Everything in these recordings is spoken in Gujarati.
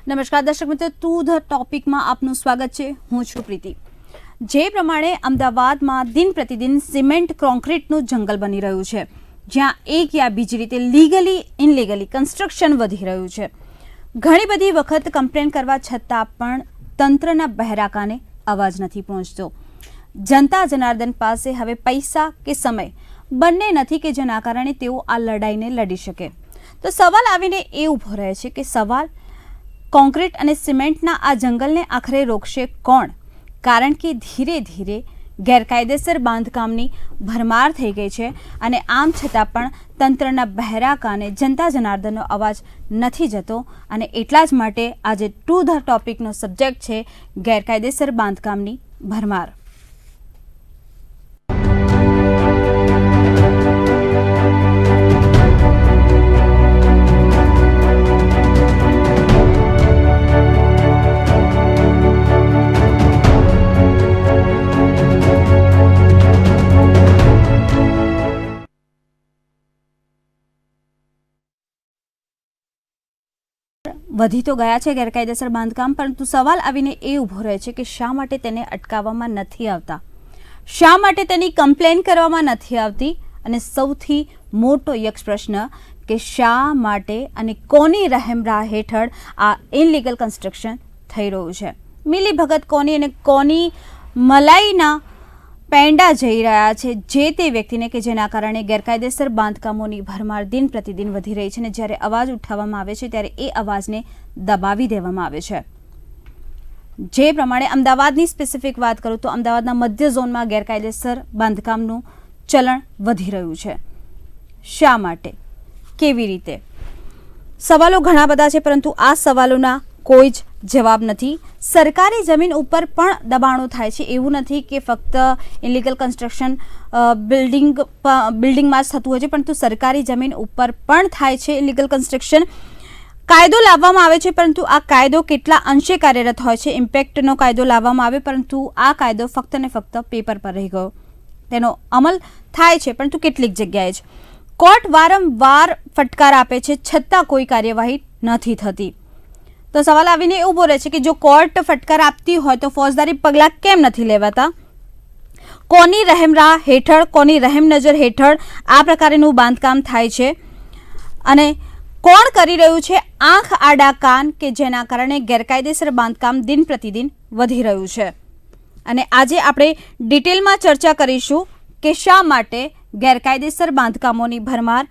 નમસ્કાર દર્શક મિત્રો, ટુ ધ ટોપિકમાં આપનું સ્વાગત છે. હું છું પ્રીતિ. જે પ્રમાણે અમદાવાદમાં દિન પ્રતિદિન સિમેન્ટ કોન્ક્રીટનું જંગલ બની રહ્યું છે, જ્યાં એક યા બીજી રીતે લીગલી ઇનલીગલી કન્સ્ટ્રક્શન વધી રહ્યું છે. ઘણી બધી વખત કમ્પ્લેન કરવા છતાં પણ તંત્રના બહેરા કાને અવાજ નથી પહોંચતો. જનતા જનાર્દન પાસે હવે પૈસા કે સમય બંને નથી કે જેના કારણે તેઓ આ લડાઈને લડી શકે. તો સવાલ આવીને એ ઊભો રહે છે કે સવાલ કોન્ક્રીટ અને સિમેન્ટના આ જંગલને આખરે રોકશે કોણ? કારણ કે ધીરે ધીરે ગેરકાયદેસર બાંધકામની ભરમાર થઈ ગઈ છે અને આમ છતાં પણ તંત્રના બહેરા કાને જનતા જનાર્દનનો અવાજ નથી જતો. અને એટલા જ માટે આજે ટુ ધ ટોપિકનો સબ્જેક્ટ છે ગેરકાયદેસર બાંધકામની ભરમાર. વધી તો ગયા છે ગેરકાયદેસર બાંધકામ, પરંતુ સવાલ આવીને એ ઊભો રહે છે કે શા માટે તેને અટકાવવામાં નથી આવતા, શા માટે તેની કમ્પ્લેન કરવામાં નથી આવતી, અને સૌથી મોટો યક્ષ પ્રશ્ન કે શા માટે અને કોની રહેમરાહ હેઠળ આ ઇનલીગલ કન્સ્ટ્રક્શન થઈ રહ્યું છે. મિલીભગત કોની અને કોની મલાઈના પેંડા જઈ રહ્યા છે જે તે વ્યક્તિને કે જેના કારણે ગેરકાયદેસર બાંધકામોની ભરમાર દિન પ્રતિદિન વધી રહી છે. અને જ્યારે અવાજ ઉઠાવવામાં આવે છે ત્યારે એ અવાજને દબાવી દેવામાં આવે છે. જે પ્રમાણે અમદાવાદની સ્પેસિફિક વાત કરું તો અમદાવાદના મધ્ય ઝોનમાં ગેરકાયદેસર બાંધકામનું ચલણ વધી રહ્યું છે. શા માટે, કેવી રીતે? સવાલો ઘણા બધા છે, પરંતુ આ સવાલોના કોઈ જ જવાબ નથી. સરકારી જમીન ઉપર પણ દબાણો થાય છે. એવું નથી કે ફક્ત ઇલીગલ કન્સ્ટ્રક્શન બિલ્ડિંગમાં જ થતું હોય છે, પરંતુ સરકારી જમીન ઉપર પણ થાય છે ઇલીગલ કન્સ્ટ્રક્શન. કાયદો લાવવામાં આવે છે, પરંતુ આ કાયદો કેટલા અંશે કાર્યરત હોય છે. ઇમ્પેક્ટનો કાયદો લાવવામાં આવે, પરંતુ આ કાયદો ફક્ત ને ફક્ત પેપર પર રહી ગયો. તેનો અમલ થાય છે, પરંતુ કેટલીક જગ્યાએ જ. કોર્ટ વારંવાર ફટકાર આપે છે, છતાં કોઈ કાર્યવાહી નથી થતી. તો સવાલ આવીને એ ઊભો રહે છે કે જો કોર્ટ ફટકાર આપતી હોય તો ફોજદારી પગલાં કેમ નથી લેવાતા? કોની રહેમરાહ હેઠળ, કોની રહેમ નજર હેઠળ આ પ્રકારનું બાંધકામ થાય છે? અને કોણ કરી રહ્યું છે આંખ આડા કાન કે જેના કારણે ગેરકાયદેસર બાંધકામ દિન પ્રતિદિન વધી રહ્યું છે? અને આજે આપણે ડિટેલમાં ચર્ચા કરીશું કે શા માટે ગેરકાયદેસર બાંધકામોની ભરમાર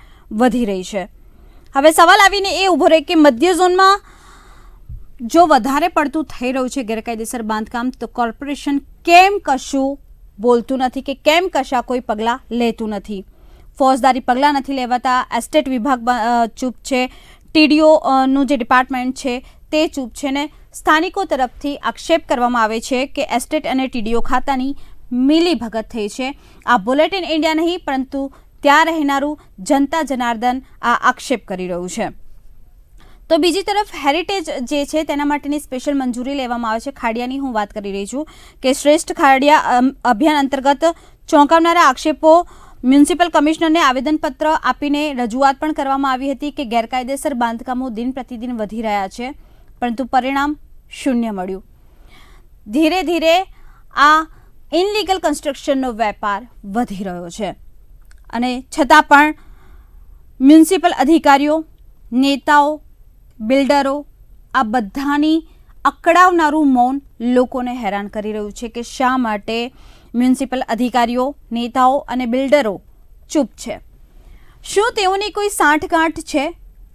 વધી રહી છે. હવે સવાલ આવીને એ ઊભો રહે કે મધ્ય ઝોનમાં જો વધારે પડતું થઈ રહ્યું છે ગેરકાયદેસર બાંધકામ, તો કોર્પોરેશન કેમ કશું બોલતું નથી કે કેમ કશા કોઈ પગલાં લેતું નથી? ફોજદારી પગલાં નથી લેવાતા, એસ્ટેટ વિભાગ ચૂપ છે, ટીડીઓનું જે ડિપાર્ટમેન્ટ છે તે ચૂપ છે, ને સ્થાનિકો તરફથી આક્ષેપ કરવામાં આવે છે કે એસ્ટેટ અને ટીડીઓ ખાતાની મિલીભગત થઈ છે. આ બુલેટિન ઇન્ડિયા નહીં, પરંતુ ત્યાં રહેનારું જનતા જનાર્દન આ આક્ષેપ કરી રહ્યું છે. તો બીજી તરફ હેરિટેજ જે છે તેના માટેની સ્પેશિયલ મંજૂરી લેવામાં આવે છે. ખાડિયાની હું વાત કરી રહી છું કે શ્રેષ્ઠ ખાડિયા અભિયાન અંતર્ગત ચોંકાવનારા આક્ષેપો મ્યુનિસિપલ કમિશનરને આવેદનપત્ર આપીને રજૂઆત પણ કરવામાં આવી હતી કે ગેરકાયદેસર બાંધકામો દિન પ્રતિદિન વધી રહ્યા છે, પરંતુ પરિણામ શૂન્ય મળ્યું. ધીરે ધીરે આ ઇનલીગલ કન્સ્ટ્રક્શનનો વેપાર વધી રહ્યો છે, અને છતાં પણ મ્યુનિસિપલ અધિકારીઓ, નેતાઓ, બિલ્ડરો આ બધાની અકળાવનારું મૌન લોકોને હેરાન કરી રહ્યું છે કે શા માટે મ્યુનિસિપલ અધિકારીઓ, નેતાઓ અને બિલ્ડરો ચૂપ છે. શું તેઓની કોઈ સાંઠગાંઠ છે?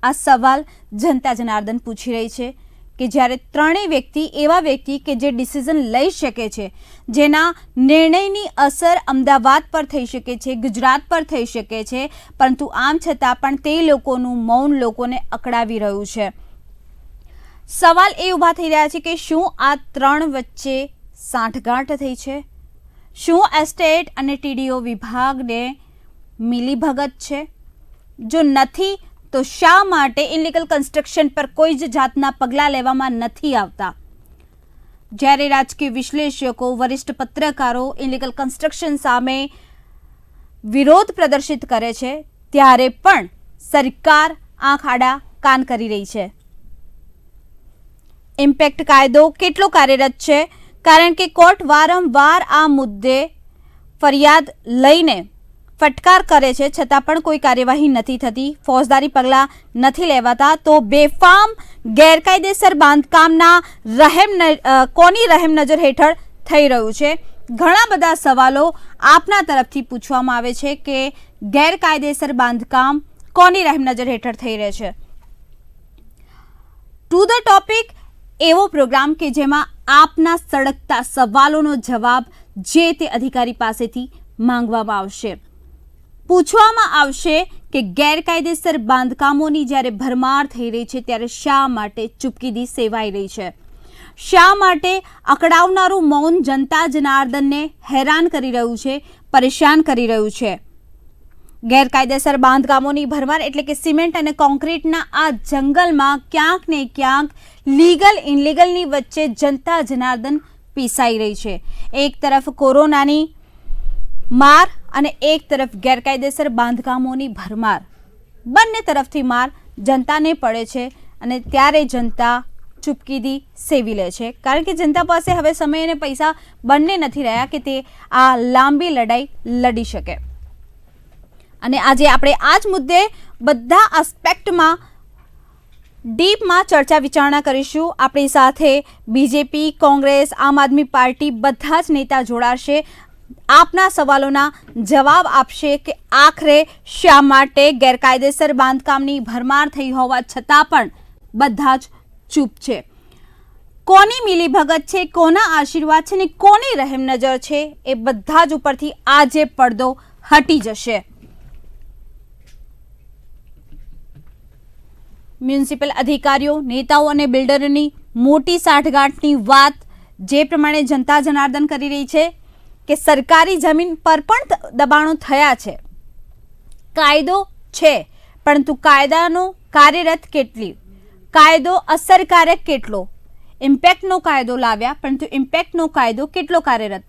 આ સવાલ જનતા જનાર્દન પૂછી રહી છે કે જ્યારે ત્રણેય એવા વ્યક્તિ કે જે ડિસિઝન લઈ શકે છે, જેના નિર્ણયની અસર અમદાવાદ પર થઈ શકે છે, ગુજરાત પર થઈ શકે છે, પરંતુ આમ છતાં પણ તે લોકોનું મૌન લોકોને અકળાવી રહ્યું છે. સવાલ એ ઊભા થઈ રહ્યા છે કે શું આ ત્રણ વચ્ચે સાંઠગાંઠ થઈ છે? શું એસ્ટેટ અને ટીડીઓ વિભાગને મિલીભગત છે? જો નથી તો શા માટે ઇનલીગલ કન્સ્ટ્રક્શન પર કોઈ જ જાતના પગલાં લેવામાં નથી આવતા? જ્યારે રાજકીય વિશ્લેષકો, વરિષ્ઠ પત્રકારો ઇનલીગલ કન્સ્ટ્રક્શન સામે વિરોધ પ્રદર્શિત કરે છે, ત્યારે પણ સરકાર આંખ આડા કાન કરી રહી છે. ઇમ્પેક્ટ કાયદો કેટલો કાર્યરત છે? કારણ કે કોર્ટ વારંવાર આ મુદ્દે ફરિયાદ લઈને ફટકાર કરે છે, છતાં પણ કોઈ કાર્યવાહી નથી થતી, ફોજદારી પગલાં નથી લેવાતા. તો બેફામ ગેરકાયદેસર બાંધકામના કોની રહેમ નજર હેઠળ થઈ રહ્યું છે? ઘણા બધા સવાલો આપના તરફથી પૂછવામાં આવે છે કે ગેરકાયદેસર બાંધકામ કોની રહેમ નજર હેઠળ થઈ રહે છે. ટુ ધ ટોપિક એવો પ્રોગ્રામ કે જેમાં આપના સળગતા સવાલોનો જવાબ જે તે અધિકારી પાસેથી માંગવામાં આવશે. પૂછવામાં આવશે કે ગેરકાયદેસર બાંધકામોની જ્યારે ભરમાર થઈ રહી છે ત્યારે શા માટે ચૂપકીદી સેવાઈ રહી છે? શા માટે અકળાવનારું મૌન જનતા જનાર્દનને હેરાન કરી રહ્યું છે, પરેશાન કરી રહ્યું છે? ગેરકાયદેસર બાંધકામોની ભરમાર એટલે કે સિમેન્ટ અને કોન્ક્રીટના આ જંગલમાં ક્યાંક ને ક્યાંક લીગલ ઇનલીગલની વચ્ચે જનતા જનાર્દન પીસાઈ રહી છે. એક તરફ કોરોનાની માર અને એક તરફ ગેરકાયદેસર બાંધકામોની ભરમાર, બંને તરફથી માર જનતાને પડે છે અને ત્યારે જનતા ચૂપકીદી સેવી લે છે, કારણ કે જનતા પાસે હવે સમય અને પૈસા બંને નથી રહ્યા કે તે આ લાંબી લડાઈ લડી શકે. અને આજે આપણે આ જ મુદ્દે બધા આસ્પેક્ટમાં ડીપમાં ચર્ચા વિચારણા કરીશું. આપણી સાથે બીજેપી, કોંગ્રેસ, આમ આદમી પાર્ટી બધા જ નેતા જોડાશે, આપના સવાલોના જવાબ આપશે કે આખરે શા માટે ગેરકાયદેસર બાંધકામની ભરમાર થઈ હોવા છતાં પણ બધા જ ચૂપ છે? કોની મિલીભગત છે, કોના આશીર્વાદ છે ને કોની રહેમ નજર છે, એ બધા જ ઉપરથી આજે પડદો હટી જશે. મ્યુનિસિપલ અધિકારીઓ, નેતાઓ અને બિલ્ડરોની મોટી સાઠગાંઠની વાત જે પ્રમાણે જનતા જનાર્દન કરી રહી છે કે સરકારી જમીન પર પણ દબાણો થયા છે, કાયદો છે પરંતુ કાયદાનો કાર્યરત કેટલી, કાયદો અસરકારક કેટલો, ઇમ્પેક્ટનો કાયદો લાવ્યા પરંતુ ઇમ્પેક્ટનો કાયદો કેટલો કાર્યરત,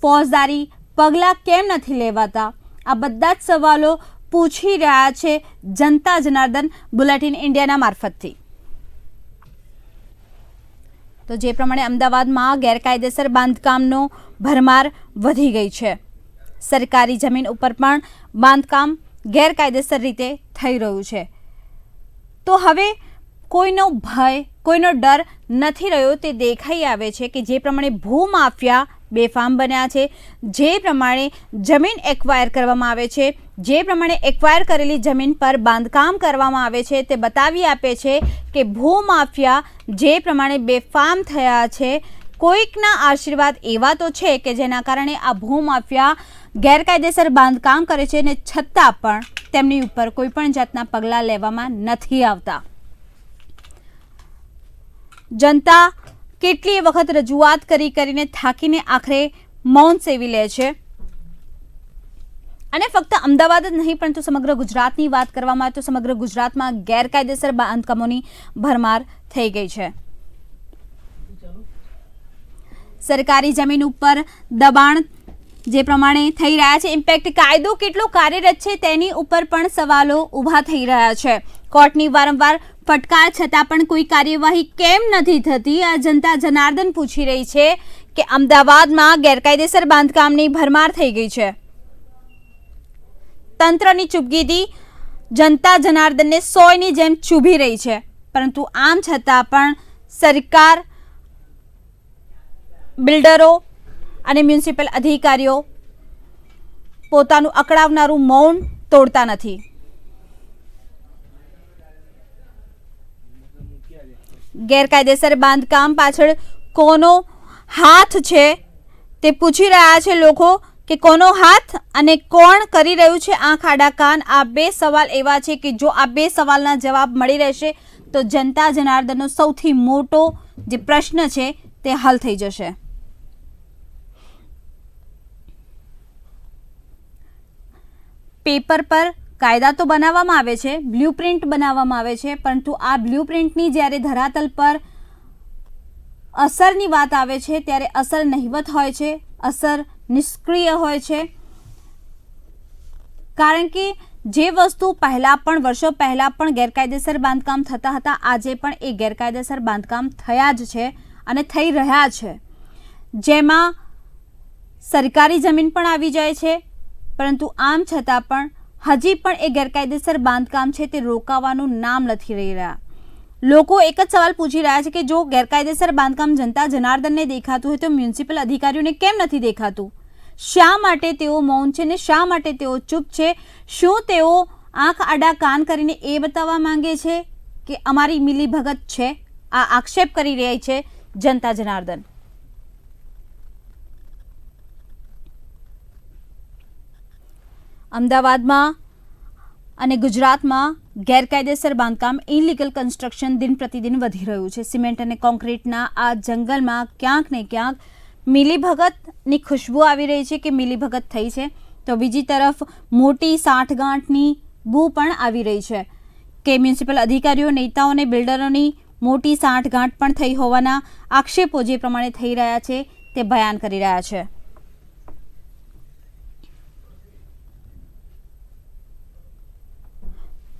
ફોજદારી પગલાં કેમ નથી લેવાતા? આ બધા જ સવાલો પૂછી રહ્યા છે જનતા જનાર્દન બુલેટિન ઇન્ડિયાના મારફતથી. તો જે પ્રમાણે અમદાવાદમાં ગેરકાયદેસર બાંધકામનો ભરમાર વધી ગઈ છે, સરકારી જમીન ઉપર પણ બાંધકામ ગેરકાયદેસર રીતે થઈ રહ્યું છે, તો હવે કોઈનો ભય, કોઈનો ડર નથી રહ્યો તે દેખાઈ આવે છે કે જે પ્રમાણે ભૂમાફિયા બેફામ બન્યા છે, જે પ્રમાણે જમીન એક્વાયર કરવામાં આવે છે, જે પ્રમાણે એક્વાયર કરેલી જમીન પર બાંધકામ કરવામાં આવે છે, તે બતાવી આપે છે કે ભૂમાફિયા જે પ્રમાણે બેફામ થયા છે. કોઈકના આશીર્વાદ એવા તો છે કે જેના કારણે આ ભૂમાફિયા ગેરકાયદેસર બાંધકામ કરે છે ને છતાં પણ તેમની ઉપર કોઈ પણ જાતના પગલાં લેવામાં નથી આવતા. જનતા કેટલી વખત રજૂઆત કરીને થાકીને આખરે મૌન સેવી લે છે. અને ફક્ત અમદાવાદ જ નહીં પરંતુ સમગ્ર ગુજરાતની વાત કરવામાં આવે તો સમગ્ર ગુજરાતમાં ગેરકાયદેસર બાંધકામોની ભરમાર થઈ ગઈ છે. સરકારી જમીન ઉપર દબાણ જે પ્રમાણે થઈ રહ્યા છે, ઇમ્પેક્ટ કાયદો કેટલો કાર્યરત છે તેની ઉપર પણ સવાલો ઊભા થઈ રહ્યા છે. કોર્ટની વારંવાર ફટકાર છતાં પણ કોઈ કાર્યવાહી કેમ નથી થતી? આ જનતા જનાર્દન પૂછી રહી છે કે અમદાવાદમાં ગેરકાયદેસર બાંધકામની ભરમાર થઈ ગઈ છે. તંત્રની ચૂપકીદી જનતા જનાર્દનને સોયની જેમ ચૂભી રહી છે, પરંતુ આમ છતાં પણ સરકાર, બિલ્ડરો અને મ્યુનિસિપલ અધિકારીઓ પોતાનું અકળાવનારું મૌન તોડતા નથી. ગેરકાયદેસર બાંધકામ પાછળ કોનો હાથ છે તે પૂછી રહ્યા છે લોકો કે કોનો હાથ અને કોણ કરી રહ્યું છે આંખ આડા કાન. આ બે સવાલ એવા છે કે જો આ બે સવાલના જવાબ મળી રહેશે તો જનતા જનાર્દનનો સૌથી મોટો જે પ્રશ્ન છે તે હલ થઈ જશે. પેપર પર કાયદા તો બનાવવામાં આવે છે, બ્લ્યુપ્રિન્ટ બનાવવામાં આવે છે, પરંતુ આ બ્લ્યુપ્રિન્ટની જ્યારે ધરાતલ પર અસરની વાત આવે છે ત્યારે અસર નહિવત હોય છે, અસર નિષ્ક્રિય હોય છે. કારણ કે જે વસ્તુ પહેલાં પણ વર્ષો પહેલાં પણ ગેરકાયદેસર બાંધકામ થતા હતા, આજે પણ એ ગેરકાયદેસર બાંધકામ થયા જ છે અને થઈ રહ્યા છે, જેમાં સરકારી જમીન પણ આવી જાય છે, પરંતુ આમ છતાં પણ હજી પણ એ ગેરકાયદેસર બાંધકામ છે તે રોકાવાનું નામ નથી લઈ રહ્યા. લોકો એક જ સવાલ પૂછી રહ્યા છે કે જો ગેરકાયદેસર બાંધકામ જનતા જનાર્દનને દેખાતું હોય તો મ્યુનિસિપલ અધિકારીઓને કેમ નથી દેખાતું? શા માટે તેઓ મૌન છે ને શા માટે તેઓ ચૂપ છે? શું તેઓ આંખ આડા કાન કરીને એ બતાવવા માંગે છે કે અમારી મિલીભગત છે? આ આક્ષેપ કરી રહી છે જનતા જનાર્દન. અમદાવાદમાં અને ગુજરાતમાં ગેરકાયદેસર બાંધકામ ઇલીગલ કન્સ્ટ્રક્શન દિન પ્રતિદિન વધી રહ્યું છે. સિમેન્ટ અને કોન્ક્રીટના આ જંગલમાં ક્યાંક ને ક્યાંક મિલીભગતની ખુશ્બુ આવી રહી છે કે મિલીભગત થઈ છે, તો બીજી તરફ મોટી સાંઠગાંઠની બૂ પણ આવી રહી છે કે મ્યુનિસિપલ અધિકારીઓ, નેતાઓ અને બિલ્ડરોની મોટી સાંઠગાંઠ પણ થઈ હોવાના આક્ષેપો જે પ્રમાણે થઈ રહ્યા છે તે બયાન કરી રહ્યા છે.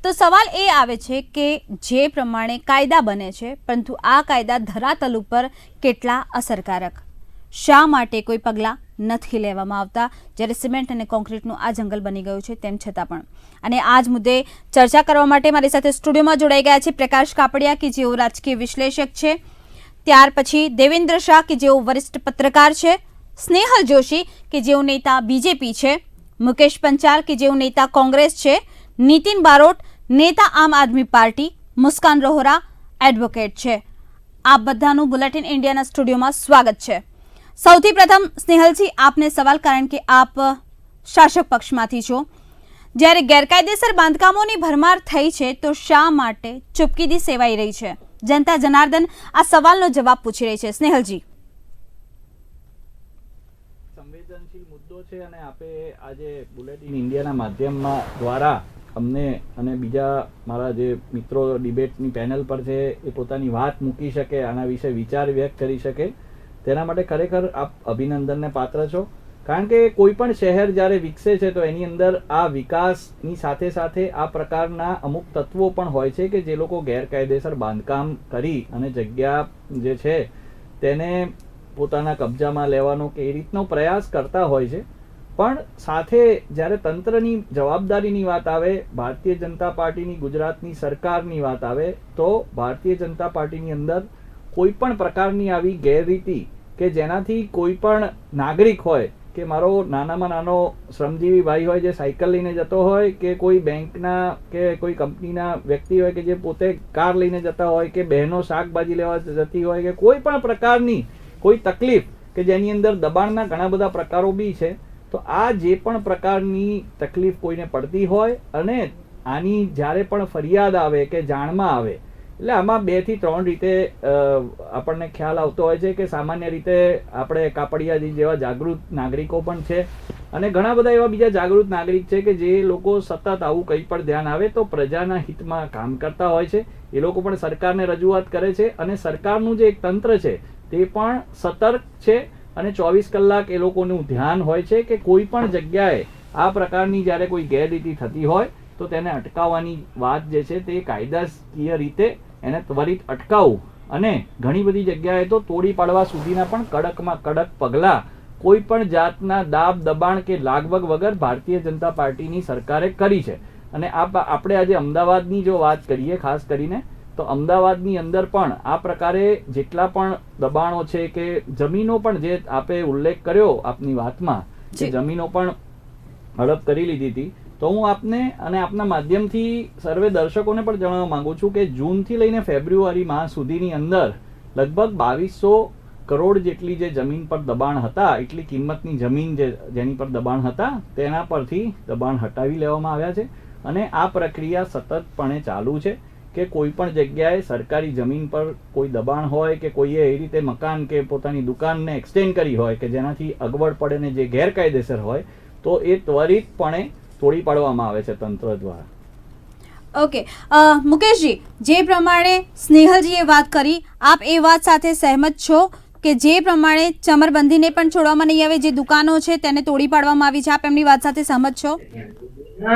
તો સવાલ એ આવે છે કે જે પ્રમાણે કાયદા બને છે, પરંતુ આ કાયદા ધરાતલ ઉપર કેટલા અસરકારક? શા માટે કોઈ પગલાં નથી લેવામાં આવતા જ્યારે સિમેન્ટ અને કોન્ક્રીટનું આ જંગલ બની ગયું છે તેમ છતાં પણ? અને આ જ મુદ્દે ચર્ચા કરવા માટે મારી સાથે સ્ટુડિયોમાં જોડાઈ ગયા છે પ્રકાશ કાપડિયા કે જેઓ રાજકીય વિશ્લેષક છે, ત્યાર પછી દેવેન્દ્ર શાહ કે જેઓ વરિષ્ઠ પત્રકાર છે, સ્નેહલ જોશી કે જેઓ નેતા બીજેપી છે, મુકેશ પંચાલ કે જેઓ નેતા કોંગ્રેસ છે, નીતિન બારોટ નેતા આમ આદમી પાર્ટી, મુસ્કાન રોહરા એડવોકેટ છે. આ બધાનું બુલેટિન ઇન્ડિયાના સ્ટુડિયોમાં સ્વાગત છે. સૌથી પ્રથમ સ્નેહલજી આપને સવાલ, કારણ કે આપ શાસક પક્ષમાંથી છો. જ્યારે ગેરકાયદેસર બાંધકામોની ભરમાર થઈ છે તો શા માટે ચૂપકીદી સેવાઈ રહી છે? જનતા જનાર્દન આ સવાલનો જવાબ પૂછી રહી છે. સ્નેહલજી, સંવેદનશીલ મુદ્દો છે અને આપે આજે બુલેટિન ઇન્ડિયાના માધ્યમમાં દ્વારા અમને અને બીજા મારા જે મિત્રો ડિબેટની પેનલ પર છે એ પોતાની વાત મૂકી શકે, આના વિશે વિચાર વ્યક્ત કરી શકે, તેના માટે ખરેખર આપ અભિનંદનને પાત્ર છો. કારણ કે કોઈ પણ શહેર જ્યારે વિકસે છે તો એની અંદર આ વિકાસની સાથે સાથે આ પ્રકારના અમુક તત્વો પણ હોય છે કે જે લોકો ગેરકાયદેસર બાંધકામ કરી અને જગ્યા જે છે તેને પોતાના કબજામાં લેવાનો કે એ રીતનો પ્રયાસ કરતા હોય છે. પણ સાથે જ્યારે તંત્રની જવાબદારીની વાત આવે, ભારતીય જનતા પાર્ટીની ગુજરાતની સરકારની વાત આવે, તો ભારતીય જનતા પાર્ટીની અંદર કોઈ પણ પ્રકારની આવી ગેરરીતિ કે જેનાથી કોઈ પણ નાગરિક હોય કે મારો નાનામાં નાનો શ્રમજીવી ભાઈ હોય જે સાયકલ લઈને જતો હોય કે કોઈ બેંકના કે કોઈ કંપનીના વ્યક્તિ હોય કે જે પોતે કાર લઈને જતા હોય કે બહેનો શાકભાજી લેવા જતી હોય કે કોઈ પણ પ્રકારની કોઈ તકલીફ કે જેની અંદર દબાણના ઘણા બધા પ્રકારો બી છે, તો આ જે પણ પ્રકારની તકલીફ કોઈને પડતી હોય અને આની જ્યારે પણ ફરિયાદ આવે કે જાણમાં આવે, એટલે આમાં 2 થી 3 રીતે આપણને ખ્યાલ આવતો હોય છે કે સામાન્ય રીતે આપણે કાપડિયાજી જેવા જાગૃત નાગરિકો પણ છે અને ઘણા બધા એવા બીજા જાગૃત નાગરિક છે કે જે લોકો સતત આવું કંઈ પણ ધ્યાન આવે તો પ્રજાના હિતમાં કામ કરતા હોય છે. એ લોકો પણ સરકારને રજૂઆત કરે છે અને સરકારનું જે એક તંત્ર છે તે પણ સતર્ક છે અને 24 કલાક એ લોકોનું ધ્યાન હોય છે કે કોઈ પણ જગ્યાએ આ પ્રકારની જ્યારે કોઈ ગેરરીતિ થતી હોય તો તેને અટકાવવાની વાત જે છે તે કાયદાકીય રીતે એને ત્વરિત અટકાવવું અને ઘણી બધી જગ્યાએ તો તોડી પાડવા સુધીના પણ કડકમાં કડક પગલાં કોઈ પણ જાતના દાબ દબાણ કે લાગવગ વગર ભારતીય જનતા પાર્ટીની સરકારે કરી છે. અને આપણે આજે અમદાવાદની જો વાત કરીએ ખાસ કરીને, તો અમદાવાદની અંદર પણ આ પ્રકારે જેટલા પણ દબાણો છે કે જમીનો પણ જે આપે ઉલ્લેખ કર્યો આપની વાતમાં કે જમીનો પણ હડપ કરી લીધી હતી, તો હું આપને અને આપના માધ્યમથી સર્વે દર્શકોને પણ જણાવવા માંગુ છું કે જૂનથી લઈને ફેબ્રુઆરી માસ સુધીની અંદર લગભગ 2200 કરોડ જેટલી જે જમીન પર દબાણ હતા, એટલી કિંમતની જમીન જેની પર દબાણ હતા તેના પરથી દબાણ હટાવી લેવામાં આવ્યા છે. અને આ પ્રક્રિયા સતતપણે ચાલુ છે કે કોઈ પણ જગ્યાએ સરકારી જમીન પર કોઈ દબાણ હોય કે કોઈએ એ રીતે મકાન કે પોતાની દુકાનને એક્સટેન્ડ કરી હોય કે જેનાથી અગવડ પડે ને જે ગેરકાયદેસર હોય તો એ ત્વરિતપણે તોડી પાડવામાં આવે છે તંત્ર દ્વારા. ઓકે, મુકેશજી, જે પ્રમાણે સ્નેહલજીએ વાત કરી, આપ એ વાત સાથે સહેમત છો કે જે પ્રમાણે ચમરબંધીને પણ છોડવામાં નહીં આવે, જે દુકાનો છે તેને તોડી પાડવામાં આવી છે, આપ એમની વાત સાથે સહમત છો? હવે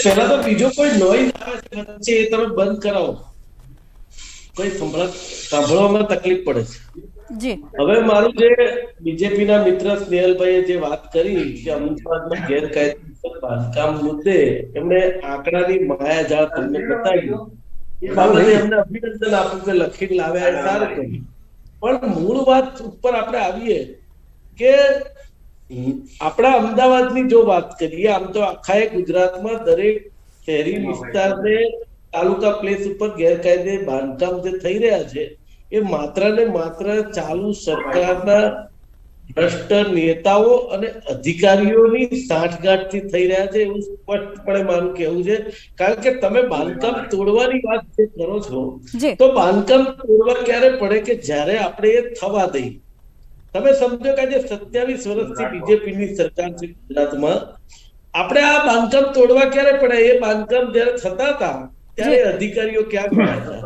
પહેલા તો બીજો કોઈ નોઈઝ આવે છે વચ્ચે, એ તમે બંધ કરાવો. કોઈ સાંભળવામાં તકલીફ પડે છે. જી હવે મારું જે બીજેપી ના મિત્ર સ્નેહલભાઈએ જે વાત કરી કે અમદાવાદમાં ગેરકાયદેસર બાંધકામ મુદ્દે એમણે આંકડાની માયાજાળ તમને બતાવ્યું, એ બાબતે એમને અભિનંદન આપું કે લખીને લાવ્યા એ સારું કર્યું. પણ મૂળ વાત ઉપર આપણે આવીએ કે આપણા અમદાવાદની જો વાત કરીએ, આમ તો આખા ગુજરાતમાં દરેક શહેરી વિસ્તારને તાલુકા પ્લેસ ઉપર ગેરકાયદે બાંધકામ જે થઈ રહ્યા છે એ માત્ર ને માત્ર ચાલુ સરકારના ભ્રષ્ટ નેતાઓ અને અધિકારીઓની સાંઠગાંઠથી થઈ રહ્યા છે એવું સ્પષ્ટપણે મારું કહેવું છે. કારણ કે તમે બાંધકામ તોડવાની વાત જે કરો છો તો બાંધકામ તોડવા ક્યારે પડે કે જ્યારે આપણે એ થવા દઈએ. તમે સમજો કે આજે 27 વર્ષથી બીજેપીની સરકાર છે ગુજરાતમાં, આપણે આ બાંધકામ તોડવા ક્યારે પડે? એ બાંધકામ જયારે થતા હતા ત્યારે અધિકારીઓ ક્યાં ગયા હતા?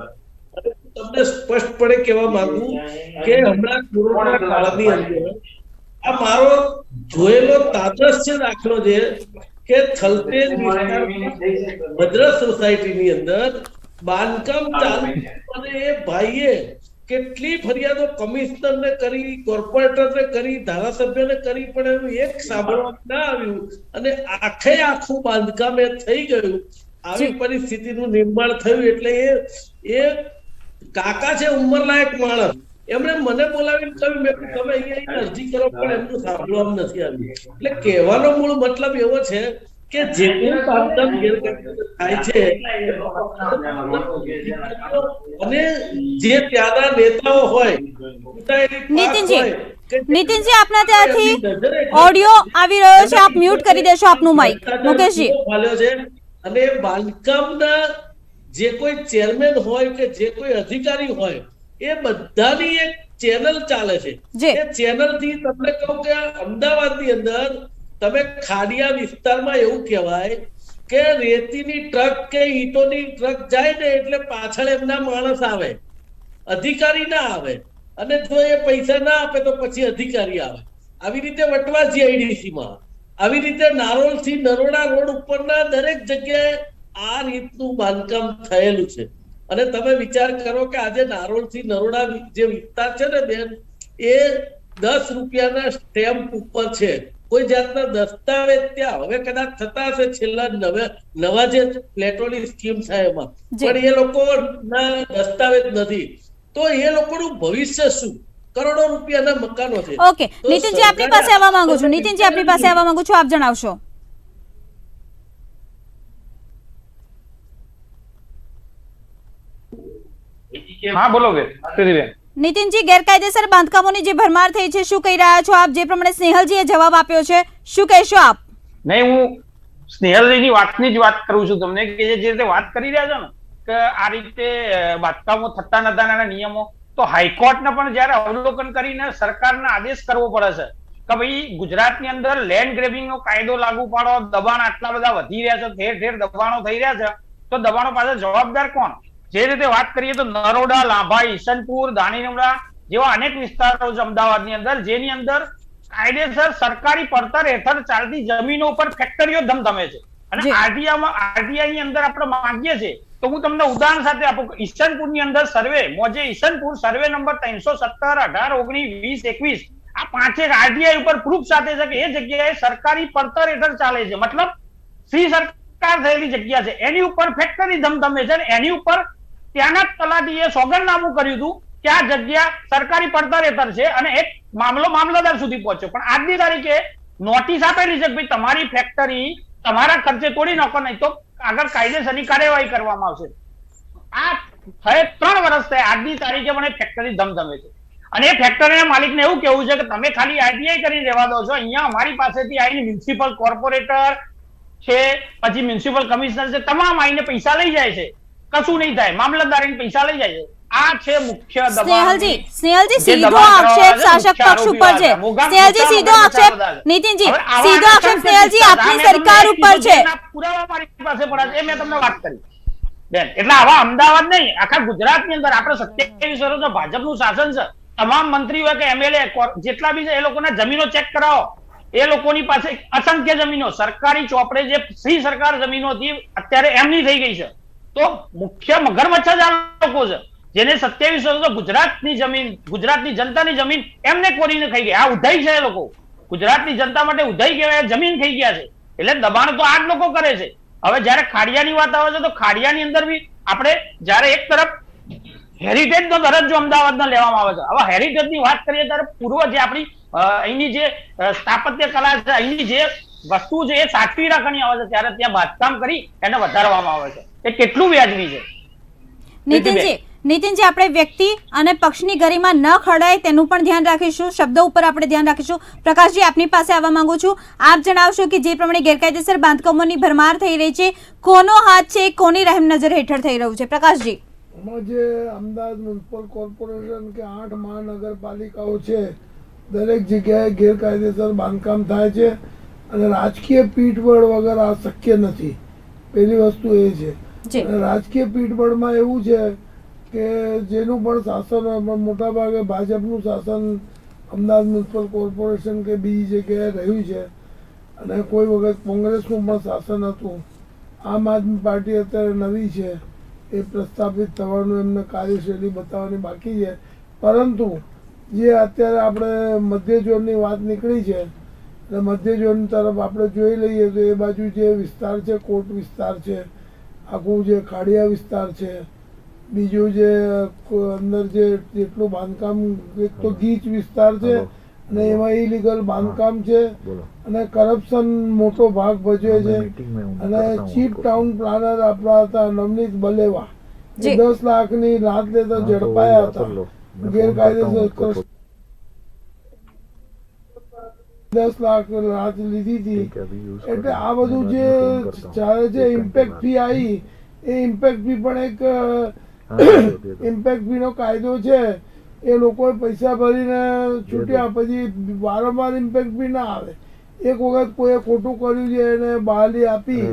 તમને સ્પષ્ટપણે કહેવા માંગુ કે હમણાં કોરોના કાળની અંદર આ મારો જોયેલો તાદ્રશ્ય દાખલો છે કે થલતેજ વિસ્તારમાં ભદ્ર સોસાયટીની અંદર બાંધકામ ચાલુ અને એ ભાઈએ કેટલી ફરિયાદો કમિશનરને કરી, કોર્પોરેટરને કરી, ધારાસભ્યને કરી, પણ એનું એક સાંભળવામાં ના આવ્યું અને આખું બાંધકામ એ થઈ ગયું. આવી પરિસ્થિતિનું નિર્માણ થયું એટલે એ કાકા છે, ઉંમરલાયક માણસ, એમણે મને બોલાવીને કહ્યું, મેં તમે અહીંયા અરજી કરો, પણ એમનું સાંભળવામાં નથી આવ્યું. એટલે કહેવાનો મૂળ મતલબ એવો છે કે જે કોઈ બાંધકામ ગેરકાયદેસર થાય છે અને જે ત્યાંના નેતાઓ હોય, નીતિનજી આપના ત્યાંથી ઓડિયો આવી રહ્યો છે, આપ મ્યુટ કરી દેશો આપનું માઇક. મુકેશજી, અને બાંધકામના જે કોઈ ચેરમેન હોય કે જે કોઈ અધિકારી હોય એ બધાની એક ચેનલ ચાલે છે. એ ચેનલ થી તમને કહું કે અમદાવાદની અંદર તમે ખાડિયા વિસ્તારમાં એવું કહેવાય કે રેતીની ટ્રક કે ઈંટોની ટ્રક જાય ને એટલે પાછળ એમના માણસ આવે, અધિકારી ના આવે, અને જો એ પૈસા ના આપે તો પછી અધિકારી આવે. આવી રીતે વટવા જીઆઈડીસી માં, આવી રીતે નારોલ થી નરોડા રોડ ઉપરના દરેક જગ્યાએ આ રીતનું બાંધકામ થયેલું છે. અને તમે વિચાર કરો કે આજે નારોલ થી નરોડા જે વિસ્તાર છે ને બેન, એ 10 રૂપિયાના સ્ટેમ્પ ઉપર છે. કોઈ જાતના દસ્તાવેજ ત્યાં હવે કદાચ થતા હશે છેલ્લા નવા જે પ્લેટોની સ્કીમ છે એમાં, પણ એ લોકો ના દસ્તાવેજ નથી. તો એ લોકોનું ભવિષ્ય શું? કરોડો રૂપિયાના મકાનો છે. ઓકે, નીતિનજી આપની પાસે આવવા માંગુ છું. નીતિનજી આપની પાસે આવવા માંગુ છું, આપ જણાવશો. હા બોલો બેન. નીતિનજી, ગેરકાયદેસર બાંધકામોની જે ભરમાર થઈ છે, શું કહી રહ્યા છો આપ? જે પ્રમાણે સ્નેહલજીએ જવાબ આપ્યો છે, શું કહેશો આપ? નહીં, હું સ્નેહલજીની વાતની જ વાત કરું છું તમને કે જે રીતે વાત કરી રહ્યા છો ને કે આ રીતે બાંધકામો થતા નતા નિયમો, તો હાઈકોર્ટને પણ જયારે અવલોકન કરીને સરકારને આદેશ કરવો પડે છે કે ભાઈ ગુજરાતની અંદર લેન્ડ ગ્રેબિંગનો કાયદો લાગુ પાડો, દબાણ આટલા બધા વધી રહ્યા છે, ઠેર ઠેર દબાણો થઈ રહ્યા છે, તો દબાણો પાછળ જવાબદાર કોણ? જે રીતે વાત કરીએ તો નરોડા, લાંભા, ઈસનપુર, દાણીલીમડા જેવા અનેક વિસ્તારો છે અમદાવાદની અંદર, જેની અંદર કાયદેસર સરકારી પડતર હેઠળ ચાલતી જમીનો ઉપર ફેક્ટરીઓ ધમધમે છે. અને આરટીઆઈ ની અંદર આપણે માંગીએ છીએ તો હું તમને ઉદાહરણ સાથે આપું. ઈસનપુર ની અંદર સર્વે મોજે ઈસનપુર સર્વે નંબર 317, 18, 19, 20, 21 આ પાંચે આરટીઆઈ ઉપર પ્રૂફ સાથે છે કે એ જગ્યાએ સરકારી પડતર હેઠળ ચાલે છે, મતલબ શ્રી સરકાર થયેલી જગ્યા છે, એની ઉપર ફેક્ટરી ધમધમે છે. એની ઉપર ત્યાંના તલાટીએ સોગંદનામું કર્યું હતું કે આ જગ્યા સરકારી પડતર હેઠળ છે, અને એક મામલો મામલતદાર સુધી પહોંચ્યો. પણ આજની તારીખે નોટિસ આપેલી છે કે ભાઈ તમારી ફેક્ટરી તમારા ખર્ચે તોડી નાખો, નહીં તો આગળ કાયદેસરની કાર્યવાહી કરવામાં આવશે. આ 3 વર્ષ થયા આજની તારીખે પણ ફેક્ટરી ધમધમે છે. અને એ ફેક્ટરીના માલિકને એવું કેવું છે કે તમે ખાલી આરટીઆઈ કરી રહેવા દો છો, અહીંયા અમારી પાસેથી આવીને મ્યુનિસિપલ કોર્પોરેટર છે, પછી મ્યુનિસિપલ કમિશનર છે, તમામ આવીને પૈસા લઈ જાય છે, કશું નહીં થાય, મામલતદાર પૈસા લઈ જાય છે. આ છે મુખ્ય દબાણ. સ્નેહલજી સીધો આક્ષેપ શાસક પક્ષ ઉપર છે. સ્નેહલજી સીધો આક્ષેપ, નીતિનજી સીધો આક્ષેપ સ્નેહલજી આપની સરકાર ઉપર છે. પુરાવા મારી પાસે પડ્યા છે, એ મેં તમને વાત કરી બેન. એટલે આવા અમદાવાદ નહીં, આખા ગુજરાતની અંદર આપણે 27 વર્ષ ભાજપનું શાસન છે. તમામ મંત્રી હોય કે એમએલએ જેટલા બી છે એ લોકોના જમીનો ચેક કરાવો, એ લોકોની પાસે અસંખ્ય જમીનો સરકારી ચોપડે જે ફ્રી સરકાર જમીનો હતી અત્યારે એમની થઈ ગઈ છે. તો મુખ્ય મગરમચ્છ જ આ લોકો છે જેને 27 વર્ષ ગુજરાતની જમીન, ગુજરાતની જનતાની જમીન એમને કોરીને ખાઈ ગયા. આ ઉધાઈ છે. એ લોકો ગુજરાતની જનતા માટે ઉધાઈ કહેવાય, જમીન ખાઈ ગયા છે. એટલે દબાણ તો આ જ લોકો કરે છે. હવે જયારે ખાડિયાની વાત આવે છે તો ખાડિયાની અંદર બી આપણે જયારે એક તરફ હેરિટેજ નો દરજ્જો અમદાવાદના લેવામાં આવે છે. હવે હેરિટેજ ની વાત કરીએ ત્યારે પૂર્વ જે આપણી અહીંની જે સ્થાપત્ય કલા છે, અહીંની જે વસ્તુ છે એ સાચવી રાખવાની આવે છે, ત્યારે ત્યાં બાંધકામ કરી એને વધારવામાં આવે છે. એ કેટલું વ્યાજબી છે? નીતિનજી, આપણે વ્યક્તિ અને પક્ષની ગરિમા ન ખરડાય તેનું પણ ધ્યાન રાખીશું, શબ્દો ઉપર આપણે ધ્યાન રાખીશું. પ્રકાશજી, આપની પાસે આવવા માંગુ છું. આપ જણાવશો કે જે પ્રમાણે ગેરકાયદેસર બાંધકામોની ભરમાર થઈ રહી છે, કોનો હાથ છે, કોની રહેમ નજર હેઠળ થઈ રહ્યું છે? પ્રકાશજી, આમાં જે અમદાવાદ મ્યુનિસિપલ કોર્પોરેશન કે 8 મહાનગરપાલિકાઓ છે, દરેક જગ્યાએ ગેરકાયદેસર બાંધકામ થાય છે અને રાજકીય પીઠબળ વગર આ શક્ય નથી. પહેલી વસ્તુ એ છે. અને રાજકીય પીઠબળમાં એવું છે કે જેનું પણ શાસન હોય, પણ મોટાભાગે ભાજપનું શાસન અમદાવાદ મ્યુનિસિપલ કોર્પોરેશન કે બીજી જગ્યાએ રહ્યું છે અને કોઈ વખત કોંગ્રેસનું પણ શાસન હતું. આમ આદમી પાર્ટી અત્યારે નવી છે, એ પ્રસ્થાપિત થવાનું એમને કાર્યશૈલી બતાવવાની બાકી છે. પરંતુ જે અત્યારે આપણે મધ્ય ઝોનની વાત નીકળી છે એટલે મધ્ય ઝોન તરફ આપણે જોઈ લઈએ તો એ બાજુ જે વિસ્તાર છે, કોટ વિસ્તાર છે, આખું જે ખાડિયા વિસ્તાર છે, બીજું જે અંદર જે જેટલું બાંધકામ, એક તો ગીચ વિસ્તાર છે અને એમાં ઇલીગલ બાંધકામ છે અને કરપ્શન મોટો ભાગ ભજવે છે. અને ચીફ ટાઉન પ્લાનર આપણા હતા નવનીત બલેવા, 10 લાખની લાંચ લેતા ઝડપાયા હતા. ગેરકાયદેસર 10 લાખ લાંચ લીધી હતી. એટલે આ બધું જે ચાલે છે, ઇમ્પેક્ટ ફી આવી, એ ઇમ્પેક્ટ ફી પણ એક ઇમ્પેક્ટ ફી નો કાયદો છે. એ લોકોએ પૈસા ભરીને છૂટ્યા, પછી વારંવાર ઇમ્પેક્ટ ફી ના આવે. એક વખત કોઈએ ખોટું કર્યું છે એને બહાલી આપી,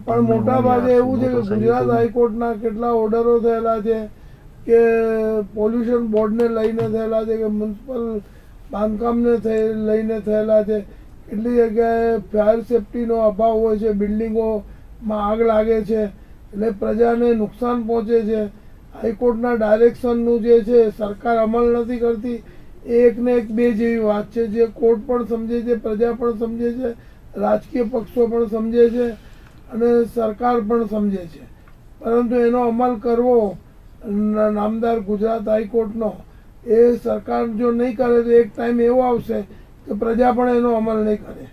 પણ મોટા ભાગે એવું છે કે ગુજરાત હાઈકોર્ટના કેટલા ઓર્ડરો થયેલા છે કે પોલ્યુશન બોર્ડને લઈને થયેલા છે કે મ્યુનિસિપલ બાંધકામને લઈને થયેલા છે. કેટલી જગ્યાએ ફાયર સેફટીનો અભાવ હોય છે, બિલ્ડિંગોમાં આગ લાગે છે એટલે પ્રજાને નુકસાન પહોંચે છે. હાઈકોર્ટના ડાયરેક્શનનું જે છે સરકાર અમલ નથી કરતી. એક ને એક બે જેવી વાત છે, જે કોર્ટ પણ સમજે છે, પ્રજા પણ સમજે છે, રાજકીય પક્ષો પણ સમજે છે અને સરકાર પણ સમજે છે. પરંતુ એનો અમલ કરવો નામદાર ગુજરાત હાઈકોર્ટનો, એ સરકાર જો નહીં કરે તો એક ટાઈમ એવો આવશે કે પ્રજા પણ એનો અમલ નહીં કરે.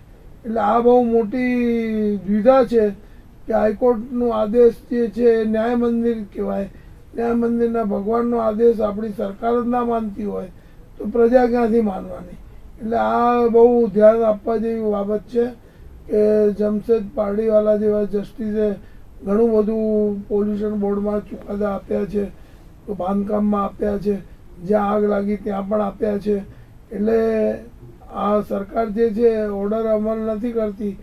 એટલે આ બહુ મોટી દ્વિધા છે કે હાઈકોર્ટનો આદેશ જે છે એ ન્યાય મંદિર કહેવાય. ન્યાય મંદિરના ભગવાનનો આદેશ આપણી સરકાર જ ના માનતી હોય તો પ્રજા ક્યાંથી માનવાની? એટલે આ બહુ ધ્યાન આપવા જેવી બાબત છે કે જમશેદ પારડીવાલા જેવા જસ્ટિસે ઘણું બધું પોલ્યુશન બોર્ડમાં ચુકાદા આપ્યા છે, તો બાંધકામમાં આપ્યા છે, જ્યાં આગ લાગી ત્યાં પણ આપ્યા છે. એટલે આ સરકાર જે છે ઓર્ડર અમલ નથી કરતી,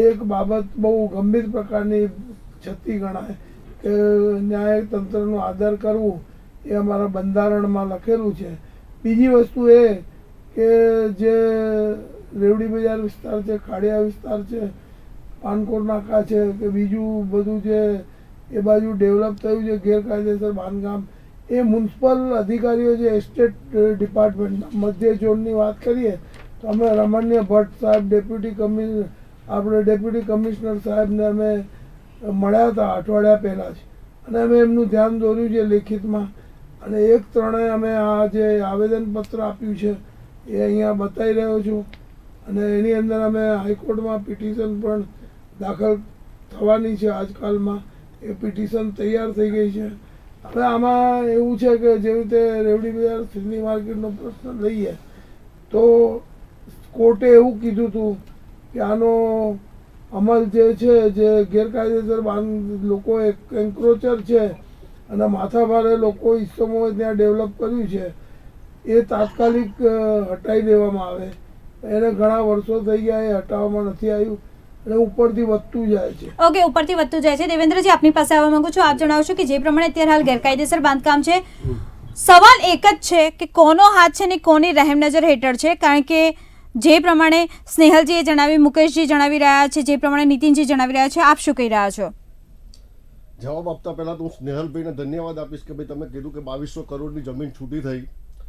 એક બાબત બહુ ગંભીર પ્રકારની છતી ગણાય કે ન્યાય તંત્રનો આદર કરવું એ અમારા બંધારણમાં લખેલું છે. બીજી વસ્તુ એ કે જે રેવડી બજાર વિસ્તાર છે, ખાડિયા વિસ્તાર છે, પાનકોટ નાકા છે કે બીજું બધું જે એ બાજુ ડેવલપ થયું છે ગેરકાયદેસર બાંધકામ, એ મ્યુનિસિપલ અધિકારીઓ છે, એસ્ટેટ ડિપાર્ટમેન્ટ મધ્ય ઝોનની વાત કરીએ તો અમે રમણ્ય ભટ્ટ સાહેબ, ડેપ્યુટી કમિશનર સાહેબને અમે મળ્યા હતા અઠવાડિયા પહેલાં જ, અને અમે એમનું ધ્યાન દોર્યું છે લેખિતમાં. અને 1-3 અમે આ જે આવેદનપત્ર આપ્યું છે એ અહીંયા બતાવી રહ્યો છું. અને એની અંદર અમે હાઈકોર્ટમાં પિટિશન પણ દાખલ થવાની છે આજકાલમાં. એ પિટિશન તૈયાર થઈ ગઈ છે. હવે આમાં એવું છે કે જેવી રીતે રેવડી બજાર સિંધી માર્કેટનો પ્રશ્ન લઈએ તો કોર્ટે એવું કીધું હતું કે આનો અમલ જે છે, જે ગેરકાયદેસર લોકો એન્ક્રોચર છે અને માથાભારે લોકો ઇસમોએ ત્યાં ડેવલપ કર્યું છે, એ તાત્કાલિક હટાવી દેવામાં આવે. એને ઘણા વર્ષો થઈ ગયા, એ હટાવવામાં નથી આવ્યું અને ઉપરથી વધતું જાય છે. ઓકે, ઉપરથી વધતું જાય છે. દેવેન્દ્રજી, આપની પાસે આવવા માંગુ છું. આપ જણાવશો કે જે પ્રમાણે અત્યારે હાલ ગેરકાયદેસર બાંધકામ છે, સવાલ એક જ છે કે કોનો હાથ છે ને કોની રહેમ નજર હેઠળ છે? કારણ કે જે પ્રમાણે સ્નેહલજીએ જણાવ્યું, મુકેશજી જણાવી રહ્યા છે, જે પ્રમાણે નીતિનજી જણાવી રહ્યા છે, આપ શું કહી રહ્યા છો? જવાબ આપતા પહેલા તો હું સ્નેહલભાઈને ધન્યવાદ આપીશ કે ભાઈ તમે કીધું કે 2200 કરોડની જમીન છૂટી થઈ,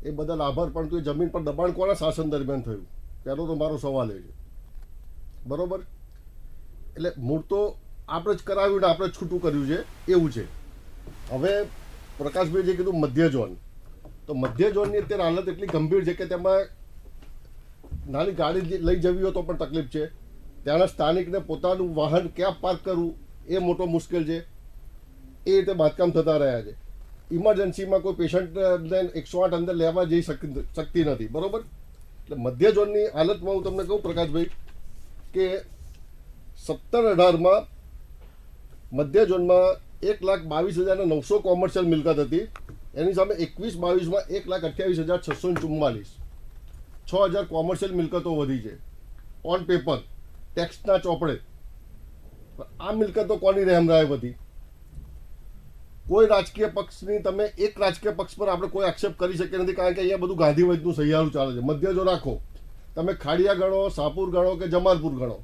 એ બદલ આભાર. પરંતુ એ જમીન પર દબાણ કોના શાસન દરમિયાન થયું, પહેલો તો મારો સવાલ એ છે. બરોબર, એટલે મૂળ તો આપણે જ કરાવ્યું ને આપણે જ છૂટું કર્યું છે એવું છે. હવે પ્રકાશભાઈ જે કીધું મધ્ય ઝોન, તો મધ્ય ઝોનની અત્યારે હાલત એટલી ગંભીર છે કે તેમાં નાની ગાડી લઈ જવી હોય તો પણ તકલીફ છે. ત્યાંના સ્થાનિકને પોતાનું વાહન ક્યાં પાર્ક કરવું એ મોટો મુશ્કેલ છે. એ રીતે બાંધકામ થતા રહ્યા છે. ઇમરજન્સીમાં કોઈ પેશન્ટને 108 અંદર લેવા જઈ શકતી નથી. બરોબર, એટલે મધ્ય ઝોનની હાલતમાં હું તમને કહું પ્રકાશભાઈ કે 17-18માં મધ્ય ઝોનમાં 1,22,900 કોમર્શિયલ મિલકત હતી. એની સામે 21-22માં 1,28,644, 6,000 કોમર્શિયલ મિલકતો વધી છે ઓન પેપર, ટેક્સના ચોપડે. આ મિલકતો કોની રહેમરાય વધી? કોઈ રાજકીય પક્ષની તમે એક રાજકીય પક્ષ પર આપણે કોઈ આક્ષેપ કરી શકીએ નથી, કારણ કે અહીંયા બધું ગાંધીવૈદનું સહિયારું ચાલે છે. મધ્ય જો રાખો, તમે ખાડિયા ગણો, શાહપુર ગણો કે જમાલપુર ગણો,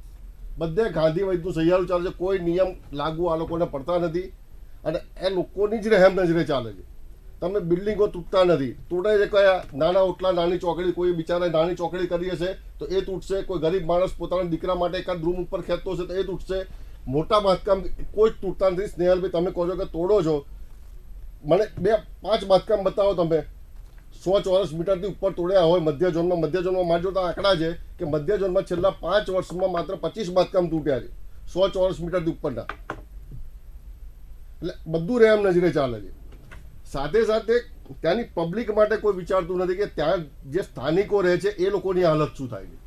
બધે ગાંધીવૈદનું સહિયારું ચાલે છે. કોઈ નિયમ લાગુ આ લોકોને પડતા નથી અને એ લોકોની જ રહેમ નજરે ચાલે છે. તમે બિલ્ડિંગો તૂટતા નથી, તૂટે છે કયા? નાના ઓટલા, નાની ચોકડી. કોઈ બિચારાએ નાની ચોકડી કરી હશે તો એ તૂટશે. કોઈ ગરીબ માણસ પોતાના દીકરા માટે એકાદ રૂમ ઉપર ખેંચતો હશે તો એ તૂટશે. મોટા બાંધકામ કોઈ જ તૂટતા નથી. સ્નેહલભાઈ તમે કહો છો કે તોડો છો, મને 2-5 બાંધકામ બતાવો તમે 100 ચોરસ મીટરથી ઉપર તોડ્યા હોય મધ્ય ઝોનમાં. મધ્ય ઝોનમાં મારા જોતા આંકડા છે કે મધ્ય ઝોનમાં છેલ્લા 5 વર્ષમાં માત્ર 25 બાંધકામ તૂટ્યા છે 100 ચોરસ મીટરથી ઉપરના. એટલે બધું રહેમ નજરે ચાલે છે. સાથે સાથે ત્યાંની પબ્લિક માટે કોઈ વિચારતું નથી કે ત્યાં જે સ્થાનિકો રહે છે એ લોકોની હાલત શું થાય છે.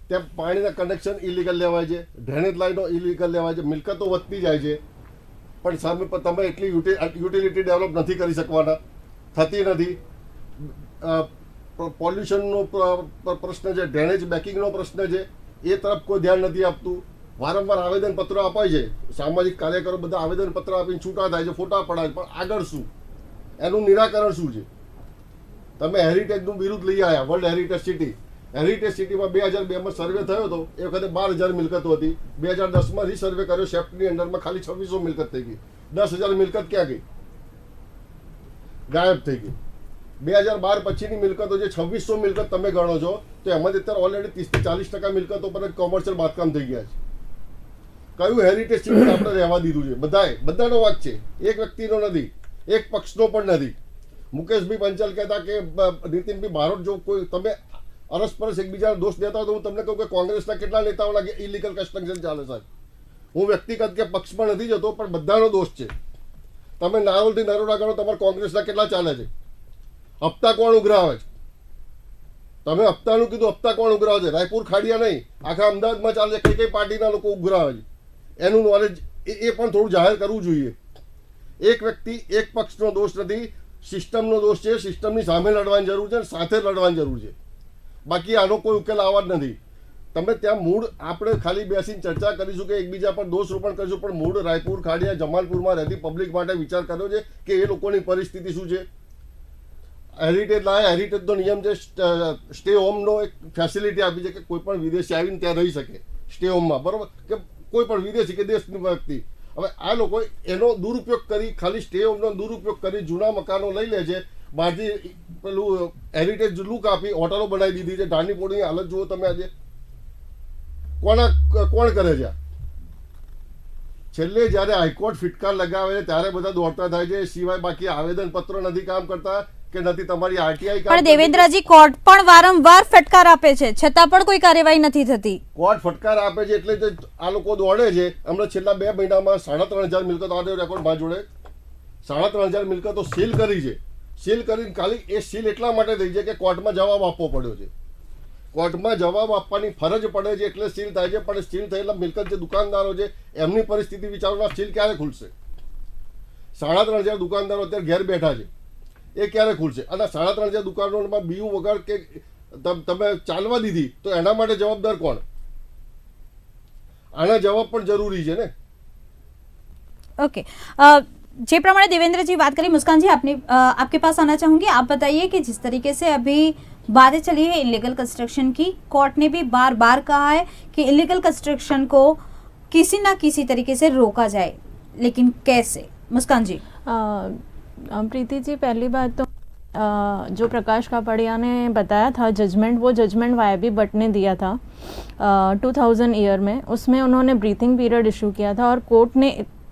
ત્યાં પાણીના કનેક્શન ઇલીગલ લેવાય છે, ડ્રેનેજ લાઈનો ઇલીગલ લેવાય છે, મિલકતો વધતી જાય છે, પણ સામે તમે એટલી યુટિલિટી ડેવલપ નથી કરી શકવાના, થતી નથી. પોલ્યુશનનો પ્રશ્ન છે, ડ્રેનેજ બેકિંગનો પ્રશ્ન છે, એ તરફ કોઈ ધ્યાન નથી આપતું. વારંવાર આવેદનપત્રો અપાય છે, સામાજિક કાર્યકરો બધા આવેદનપત્ર આપીને છૂટા થાય છે, ફોટા પડાય છે, પણ આગળ શું? એનું નિરાકરણ શું છે? તમે હેરિટેજનું બિરુદ લઈ આવ્યા, વર્લ્ડ હેરિટેજ સિટી. હેરિટેજ સિટીમાં 2002માં સર્વે થયો હતો, એ વખતે 12,000 મિલકતો હતી. 2010માં રીસર્વે કર્યો, સેફ્ટની અંડરમાં ખાલી 2600 મિલકત થઈ ગઈ. 10,000 મિલકત ક્યાં ગઈ? ગાયબ થઈ ગઈ. 2012 પછીની મિલકતો જે 2600 મિલકત તમે ગણો છો, તો એમાંથી અત્યારે ઓલરેડી 30-40% મિલકતો પર કોમર્શિયલ બાંધકામ થઈ ગયા છે. કયું હેરિટેજ સિટી આપણે રહેવા દીધું છે? બધાનો વાંક છે, એક વ્યક્તિનો નથી, એક પક્ષનો પણ નથી. મુકેશભાઈ પંચાલ કહેતા કે નીતિનભાઈ બારોટ જો કોઈ તમે અરસપરસ એકબીજાનો દોષ દેતા હોય તો હું તમને કહું કે કોંગ્રેસના કેટલા નેતાઓના ઇલીગલ કન્સ્ટ્રક્શન ચાલે સાહેબ. હું વ્યક્તિગત કે પક્ષમાં નથી જતો, પણ બધાનો દોષ છે. તમે નારોલથી નરોડા ગણો, તમારા કોંગ્રેસના કેટલા ચાલે છે? હપ્તા કોણ ઉઘરાવે છે? તમે હપ્તાનું કીધું, હપ્તા કોણ ઉઘરાવે છે? રાયપુર ખાડિયા નહીં, આખા અમદાવાદમાં ચાલે છે. કઈ પાર્ટીના લોકો ઉઘરાવે છે એનું નોલેજ એ પણ થોડું જાહેર કરવું જોઈએ. એક વ્યક્તિ એક પક્ષનો દોષ નથી, સિસ્ટમનો દોષ છે. સિસ્ટમની સામે લડવાની જરૂર છે, સાથે લડવાની જરૂર છે. બાકી આનો કોઈ ઉકેલ આવવા જ નથી. તમે ત્યાં મૂળ આપણે ખાલી બેસીને ચર્ચા કરીશું કે એકબીજા પર દોષ રોપણ કરીશું, પણ મૂળ રાયપુર ખાડિયા જમાલપુરમાં રહેતી પબ્લિક માટે વિચાર કર્યો છે કે એ લોકોની પરિસ્થિતિ શું છે? હેરિટેજ લાયા, હેરિટેજનો નિયમ છે, સ્ટે હોમનો એક ફેસિલિટી આપી છે કે કોઈ પણ વિદેશી આવીને ત્યાં રહી શકે સ્ટે હોમમાં. બરોબર, કે કોઈ પણ વિદેશી કે દેશની વ્યક્તિ. હવે આ લોકો એનો દુરુપયોગ કરી, ખાલી સ્ટે હોમનો દુરુપયોગ કરી જૂના મકાનો લઈ લે છે. બહારથી પેલું હેરિટેજ લુક આપી હોટલો બનાવી દીધી છે. ઢાંડીપોળીની હાલત જુઓ તમે આજે. કોણ કરે છે? છેલ્લે જ્યારે હાઈકોર્ટ ફિટકાર લગાવે છે ત્યારે બધા દોડતા થાય છે, સિવાય બાકી આવેદનપત્રો નથી કામ કરતા કે નથી તમારી આરટીઆઈ. પણ દેવેન્દ્રજી, કોર્ટ પણ વારંવાર ફટકાર આપે છે, છતાં પણ કોઈ કાર્યવાહી નથી થતી. કોર્ટ ફટકાર આપે છે એટલે જ આ લોકો દોડે છે. હમણાં છેલ્લા 2 મહિનામાં 3,500 મિલકતો આ રેકોર્ડ માં જોડે 3,500 મિલકતો સીલ કરી છે. સીલ કરીને ખાલી એ સીલ એટલા માટે થઈ છે કે કોર્ટમાં જવાબ આપવો પડ્યો છે. કોર્ટમાં જવાબ આપવાની ફરજ પડે છે એટલે સીલ થાય છે. પણ સીલ થયેલા મિલકત જે દુકાનદારો છે એમની પરિસ્થિતિ વિચારોના સીલ ક્યારે ખુલશે? 3,500 દુકાનદારો અત્યારે ઘેર બેઠા છે, એ ક્યારે ખુલશે? અને 3,500 દુકાનોમાં બીયુ વગર કે તમે ચાલવા દીધી તો એના માટે જવાબદાર કોણ? આના જવાબ પણ જરૂરી છે ને. ओके, जे प्रमाणे देवेंद्र जी बात करी, मुस्कान जी आपके पास आना चाहूंगी. आप बताइए कि जिस तरीके से अभी बातें चली है इलीगल कंस्ट्रक्शन की। कोर्ट ने भी बार बार कहा है कि इलीगल कंस्ट्रक्शन को किसी ना किसी तरीके से रोका जाए, लेकिन कैसे? मुस्कान जी। प्रीति जी, पहली बात तो जो प्रकाश कापड़िया ने बताया था जजमेंट, वो जजमेंट वाईबी भट्ट ने दिया था 2000 ईयर में। उसमें उन्होंने ब्रीथिंग पीरियड इशू किया था और कोर्ट ने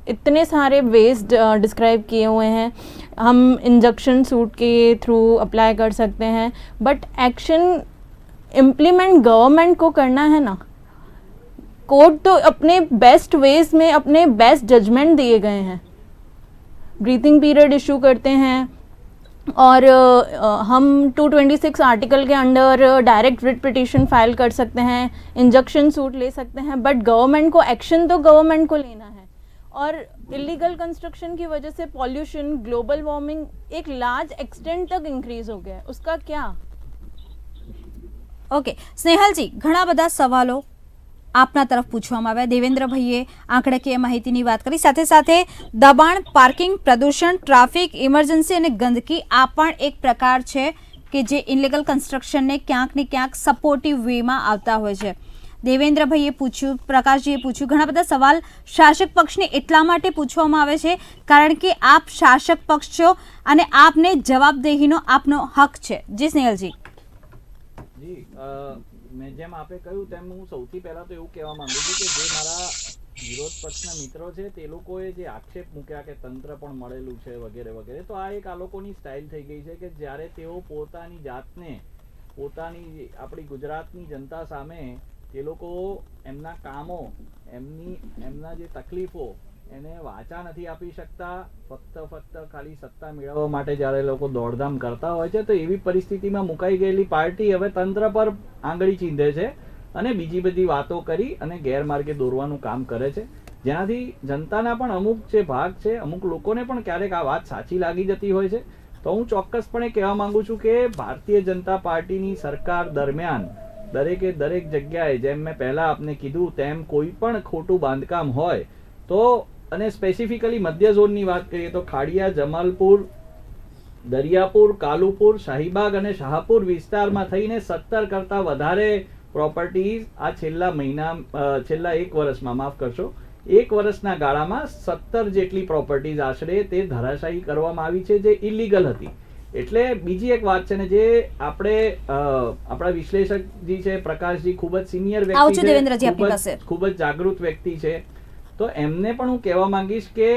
इतने सारे वेज डिस्क्राइब किए हुए हैं। हम इंजंक्शन सूट के थ्रू अप्लाई कर सकते हैं, बट एक्शन इम्प्लीमेंट गवर्नमेंट को करना है ना। कोर्ट तो अपने बेस्ट वेज में अपने बेस्ट जजमेंट दिए गए हैं, ब्रीथिंग पीरियड इशू करते हैं और हम 226 आर्टिकल के under direct writ petition file कर सकते हैं, इंजंक्शन सूट ले सकते हैं, बट गवर्नमेंट को एक्शन तो गवर्नमेंट को लेना है। और इलीगल कंस्ट्रक्शन की वजह से पॉल्यूशन, ग्लोबल वार्मिंग एक लार्ज एक्सटेंट तक इंक्रीज हो गया है, उसका क्या? ओके સ્નેહલજી, ઘણા બધા સવાલો આપના તરફ પૂછવામાં આવ્યા। દેવેન્દ્રભાઈએ આંકડાકીય માહિતીની વાત કરી, સાથે સાથે દબાણ, પાર્કિંગ, પ્રદૂષણ, ટ્રાફિક, ઇમરજન્સી અને ગંદકી આ પણ એક પ્રકાર છે કે જે ઇલીગલ કન્સ્ટ્રક્શનને ક્યાંક ને ક્યાંક સપોર્ટિવ વેમાં આવતા હોય છે। દેવેન્દ્રભાઈએ પૂછ્યું, પ્રકાશજીએ પૂછ્યું, ઘણા બધા સવાલ શાસક પક્ષને એટલા માટે પૂછવામાં આવે છે કારણ કે આપ શાસક પક્ષ છો અને આપને જવાબદેહીનો આપનો હક છે। જી સ્નેહલજી। જી, મેં જેમ આપે કહ્યું તેમ હું સૌથી પહેલા તો એવું કહેવા માંગુ છું કે જે મારા વિરોધ પક્ષના મિત્રો છે તે લોકોએ જે આક્ષેપ મૂક્યા કે તંત્ર પણ મળેલું છે વગેરે વગેરે, તો આ એક આ લોકોની સ્ટાઇલ થઈ ગઈ છે કે જ્યારે તેઓ પોતાની જાતને, પોતાની આપણી ગુજરાતની જનતા સામે તે લોકો એમના કામો, એમના જે તકલીફો એને વાચા નથી આપી શકતા, ફક્ત ખાલી સત્તા મેળવવા માટે જ્યારે લોકો દોડધામ કરતા હોય છે, તો એવી પરિસ્થિતિમાં મુકાઈ ગયેલી પાર્ટી હવે તંત્ર પર આંગળી ચીંધે છે અને બીજી બધી વાતો કરી અને ગેરમાર્ગે દોરવાનું કામ કરે છે, જેનાથી જનતાના પણ અમુક જે ભાગ છે, અમુક લોકોને પણ ક્યારેક આ વાત સાચી લાગી જતી હોય છે। તો હું ચોક્કસપણે કહેવા માંગુ છું કે ભારતીય જનતા પાર્ટીની સરકાર દરમિયાન દરેકે દરેક જગ્યાએ, જેમ મેં પહેલા આપને કીધું તેમ, કોઈ પણ ખોટું બાંધકામ હોય તો, અને સ્પેસિફિકલી મધ્ય ઝોનની વાત કરીએ તો ખાડિયા, જમાલપુર, દરિયાપુર, કાલુપુર, શાહીબાગ અને શાહપુર વિસ્તારમાં થઈને 17 કરતા વધારે પ્રોપર્ટીઝ આ છેલ્લા એક વર્ષમાં, માફ કરશો, એક વર્ષના ગાળામાં 17 જેટલી પ્રોપર્ટીઝ આશરે તે ધરાશાયી કરવામાં આવી છે જે ઇલીગલ હતી। એટલે બીજી એક વાત છે ને, જે આપણા વિશ્લેષકજી છે પ્રકાશજી, ખૂબ જ સિનિયર વ્યક્તિ છે, ખૂબ જ જાગૃત વ્યક્તિ છે, તો એમને પણ હું કહેવા માંગીશ કે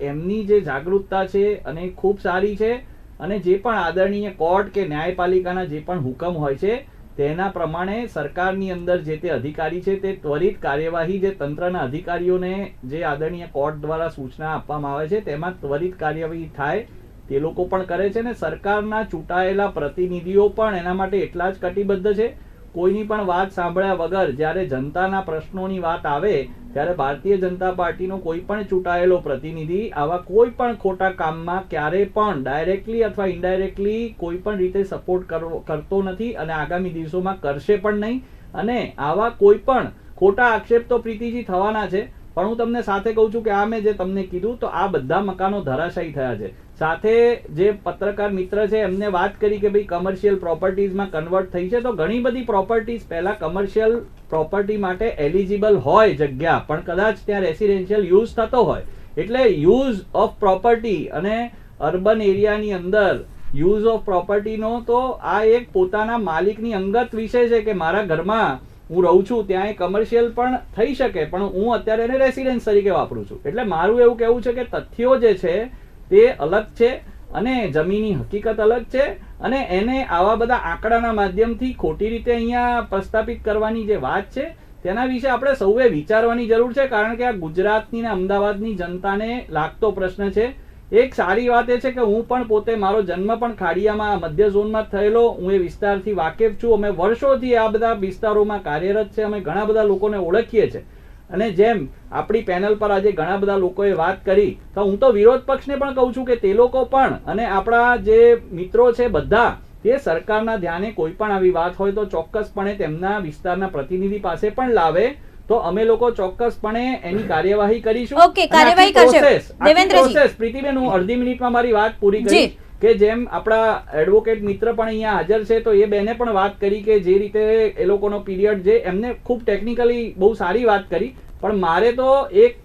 એમની જે જાગૃતતા છે અને ખૂબ સારી છે, અને જે પણ આદરણીય કોર્ટ કે ન્યાયપાલિકાના જે પણ હુકમ હોય છે તેના પ્રમાણે સરકારની અંદર જે તે અધિકારી છે તે ત્વરિત કાર્યવાહી, જે તંત્રના અધિકારીઓને જે આદરણીય કોર્ટ દ્વારા સૂચના આપવામાં આવે છે તેમાં ત્વરિત કાર્યવાહી થાય તે લોકો પણ કરે છે, અને સરકારના ચૂંટાયેલા પ્રતિનિધિઓ પણ એના માટે એટલા જ કટિબદ્ધ છે। કોઈની પણ વાત સાંભળ્યા વગર જ્યારે જનતાના પ્રશ્નોની વાત આવે ત્યારે ભારતીય જનતા પાર્ટીનો કોઈ પણ ચૂંટાયેલો પ્રતિનિધિ આવા કોઈ પણ ખોટા કામમાં ક્યારેય પણ ડાયરેક્ટલી અથવા ઇનડાયરેક્ટલી કોઈ પણ રીતે સપોર્ટ કરતો નથી અને આગામી દિવસોમાં કરશે પણ નહીં। અને આવા કોઈ પણ ખોટા આક્ષેપ તો પ્રીતિજી થવાના છે, પણ હું તમને સાથે કહું છું કે આ મેં જે તમને કીધું તો આ બધા મકાનો ધરાશાયી થયા છે। સાથે જે પત્રકાર મિત્ર છે એમને વાત કરી કે ભાઈ કમર્શિયલ પ્રોપર્ટીઝમાં કન્વર્ટ થઈ છે, તો ઘણી બધી પ્રોપર્ટીઝ પહેલા કમર્શિયલ પ્રોપર્ટી માટે એલિજિબલ હોય જગ્યા, પણ કદાચ ત્યાં રેસિડેન્શિયલ યુઝ થતો હોય, એટલે યુઝ ઓફ પ્રોપર્ટી અને અર્બન એરિયાની અંદર યુઝ ઓફ પ્રોપર્ટીનો તો આ એક પોતાના માલિકની અંગત વિષય છે કે મારા ઘરમાં હું રહું છું ત્યાં એ કમર્શિયલ પણ થઈ શકે, પણ હું અત્યારે એને રેસિડેન્સ તરીકે વાપરું છું। એટલે મારું એવું કહેવું છે કે તથ્યો જે છે તે અલગ છે અને જમીની હકીકત અલગ છે, અને એને આવા બધા આંકડાના માધ્યમથી ખોટી રીતે અહીંયા પ્રસ્થાપિત કરવાની જે વાત છે તેના વિશે આપણે સૌએ વિચારવાની જરૂર છે, કારણ કે આ ગુજરાતની ને અમદાવાદની જનતાને લાગતો પ્રશ્ન છે। એક સારી વાત એ છે કે હું પણ પોતે, મારો જન્મ પણ ખાડિયામાં, મધ્ય ઝોનમાં થયેલો, હું એ વિસ્તારથી વાકેફ છું। અમે વર્ષોથી આ બધા વિસ્તારોમાં કાર્યરત છે, અમે ઘણા બધા લોકોને ઓળખીએ છીએ, અને જેમ આપણી પેનલ પર આજે ઘણા બધા લોકોએ વાત કરી, તો હું તો વિરોધ પક્ષને પણ કહું છું કે તે લોકો પણ, અને આપણા જે મિત્રો છે બધા, તે સરકારના ધ્યાને કોઈ પણ આવી વાત હોય તો ચોક્કસપણે તેમના વિસ્તારના પ્રતિનિધિ પાસે પણ લાવે, તો અમે લોકો ચોક્કસપણે એની કાર્યવાહી કરીશું। ઓકે, કાર્યવાહી કરશે દેવેન્દ્રજી। પ્રીતિબેન, હું અડધી મિનિટમાં મારી વાત પૂરી કરીશ કે જેમ આપણા એડવોકેટ મિત્ર પણ અહીંયા હાજર છે તો એ બેને પણ વાત કરી કે જે રીતે એ લોકોનો પીરિયડ જે એમને ખૂબ ટેકનિકલી બહુ સારી વાત કરી, પણ મારે તો એક